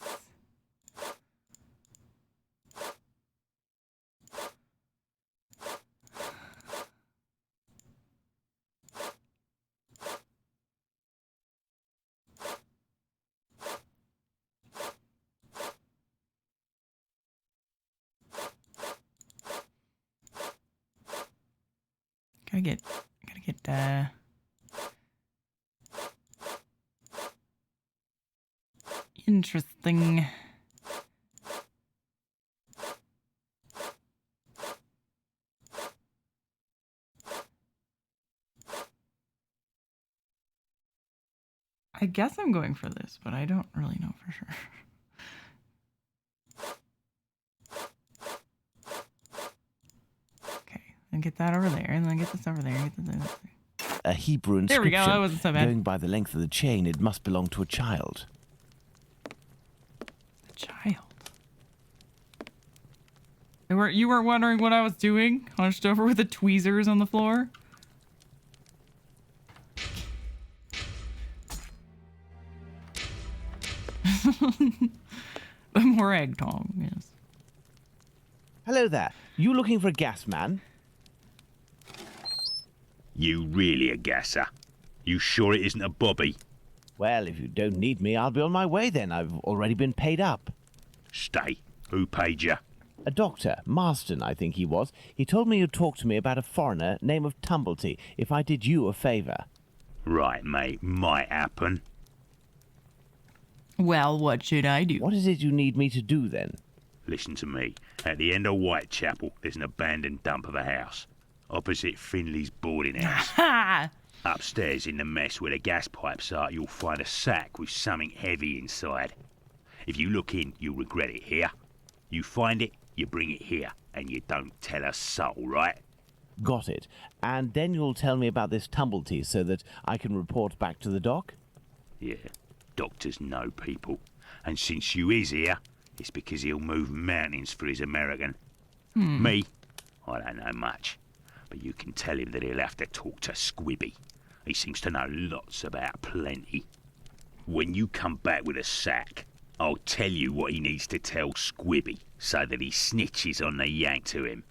Gotta get, interesting. I guess I'm going for this, but I don't really know for sure. And get that over there, and then get this over there, and get this over there. A Hebrew inscription. There we go, that wasn't so bad. Going by the length of the chain, it must belong to a child. A child? You weren't wondering what I was doing? Hunched over with the tweezers on the floor? The more egg tong, yes. Hello there. You looking for a gas man? You really a gasser? You sure it isn't a bobby? Well, if you don't need me, I'll be on my way then. I've already been paid up. Stay. Who paid you? A doctor, Marston, I think he was. He told me you'd talk to me about a foreigner, name of Tumblety, if I did you a favour. Right, mate. Might happen. Well, what should I do? What is it you need me to do then? Listen to me. At the end of Whitechapel, there's an abandoned dump of a house. Opposite Finley's boarding house. Ha! Upstairs in the mess where the gas pipes are, you'll find a sack with something heavy inside. If you look in, you'll regret it here. You find it, you bring it here, and you don't tell a soul, right? Got it. And then you'll tell me about this Tumblety so that I can report back to the doc? Yeah, doctors know people. And since you is here, it's because he'll move mountains for his American. Me, I don't know much. But you can tell him that he'll have to talk to Squibby. He seems to know lots about plenty. When you come back with a sack, I'll tell you what he needs to tell Squibby so that he snitches on the yank to him.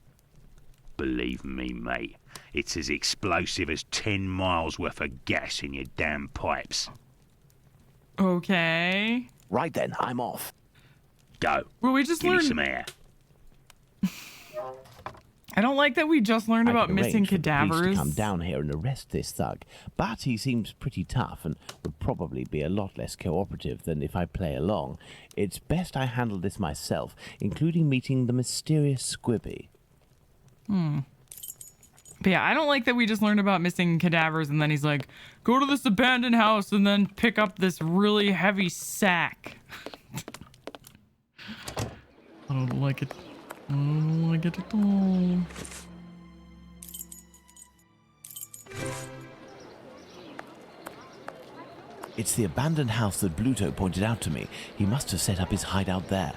Believe me, mate, it's as explosive as 10 miles worth of gas in your damn pipes. Okay. Right then, I'm off. Go. Well, we just Give me learned... some air. I don't like that we just learned about I could missing arrange for the police cadavers. to come down here and arrest this thug, but he seems pretty tough and would probably be a lot less cooperative than if I play along. It's best I handle this myself, including meeting the mysterious Squibby. But yeah, I don't like that we just learned about missing cadavers and then he's like, go to this abandoned house and then pick up this really heavy sack. I don't like it. I don't like it at all. It's the abandoned house that Bluto pointed out to me. He must have set up his hideout there.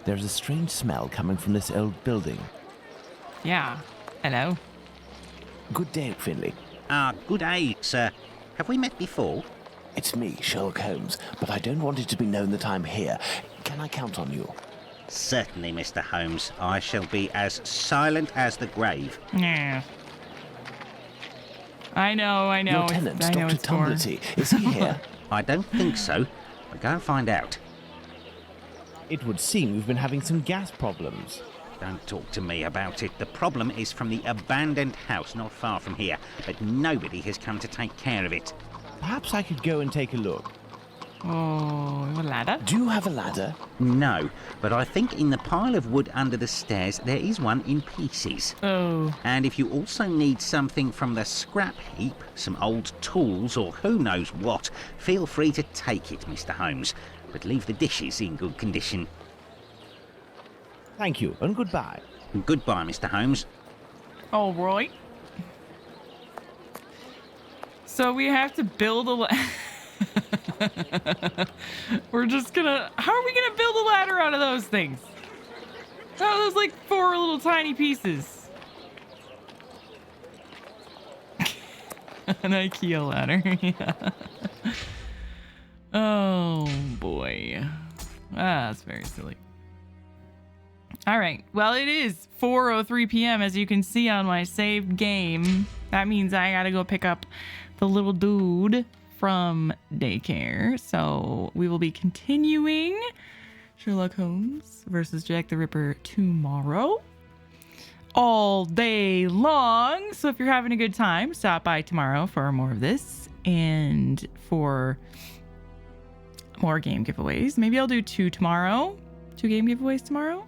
There's a strange smell coming from this old building. Yeah. Hello. Good day, Finley. Good day, sir. Have we met before? It's me, Sherlock Holmes, but I don't want it to be known that I'm here. Can I count on you? Certainly, Mr. Holmes. I shall be as silent as the grave. Yeah. I know. Lieutenant, I know Dr. it's for. Tumblety, is he here? I don't think so. But go and find out. It would seem we've been having some gas problems. Don't talk to me about it. The problem is from the abandoned house not far from here, but nobody has come to take care of it. Perhaps I could go and take a look. Oh, a ladder? Do you have a ladder? No, but I think in the pile of wood under the stairs there is one in pieces. Oh. And if you also need something from the scrap heap, some old tools or who knows what, feel free to take it, Mr. Holmes. But leave the dishes in good condition. Thank you, and goodbye. Goodbye, Mr. Holmes. All right. So we have to build a We're just gonna... How are we gonna build a ladder out of those things? Oh, those like 4 little tiny pieces. An IKEA ladder. Yeah. Oh, boy. That's very silly. All right. Well, it is 4:03 p.m. as you can see on my saved game. That means I gotta go pick up the little dude from daycare. So we will be continuing Sherlock Holmes versus Jack the Ripper tomorrow. All day long. So if you're having a good time, stop by tomorrow for more of this and for more game giveaways. Maybe I'll do 2 tomorrow. 2 game giveaways tomorrow.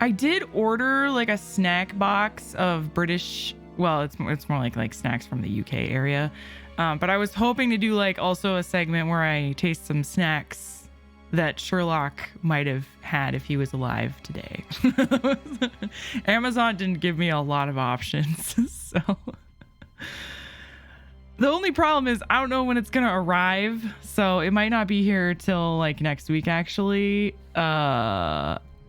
I did order like a snack box of British, well, it's more like snacks from the UK area. But I was hoping to do like also a segment where I taste some snacks that Sherlock might have had if he was alive today. Amazon didn't give me a lot of options. So the only problem is I don't know when it's gonna arrive, so it might not be here till like next week actually.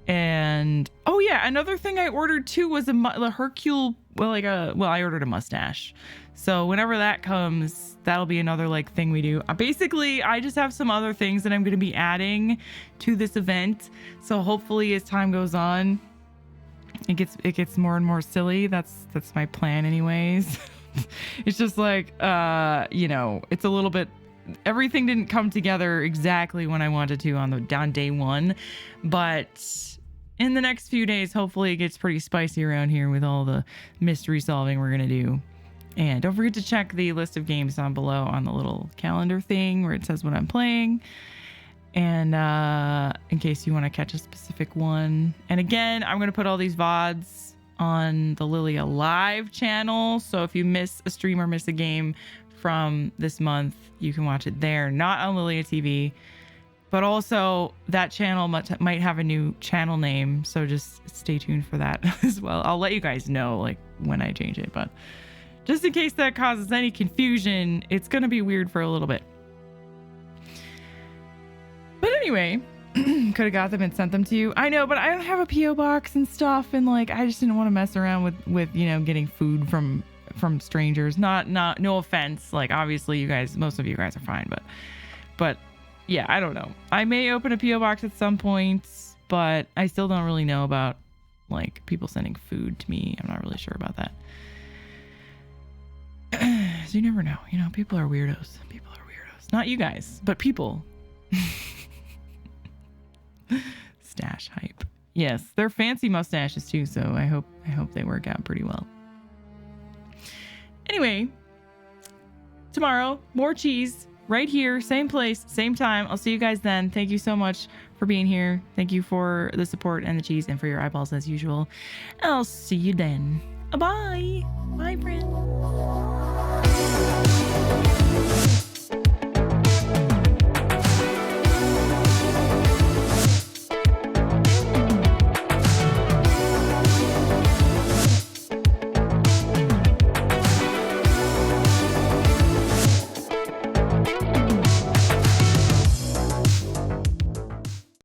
And oh yeah, another thing I ordered too was a Hercule, I ordered a mustache. So whenever that comes, that'll be another like thing we do. Basically, I just have some other things that I'm going to be adding to this event. So hopefully as time goes on, it gets more and more silly. That's my plan anyways. It's just like, it's a little bit, everything didn't come together exactly when I wanted to on day 1, but in the next few days, hopefully it gets pretty spicy around here with all the mystery solving we're going to do. And don't forget to check the list of games down below on the little calendar thing where it says what I'm playing. And in case you want to catch a specific one. And again, I'm going to put all these VODs on the Lilia Live channel. So if you miss a stream or miss a game from this month, you can watch it there, not on LILIATV. But also, that channel might have a new channel name, so just stay tuned for that as well. I'll let you guys know like when I change it, but just in case that causes any confusion, it's going to be weird for a little bit. But anyway, could have got them and sent them to you. I know, but I don't have a P.O. box and stuff, and like I just didn't want to mess around with getting food from strangers. No offense. Like obviously, most of you guys are fine, but. Yeah, I don't know. I may open a P.O. box at some point, but I still don't really know about like people sending food to me. I'm not really sure about that. So you never know. People are weirdos. People are weirdos. Not you guys, but people. Stash hype. Yes, they're fancy mustaches too, so I hope they work out pretty well. Anyway, tomorrow, more cheese right here, same place, same time. I'll see you guys then. Thank you so much for being here. Thank you for the support and the cheese and for your eyeballs as usual. I'll see you then. Bye. Bye, friend.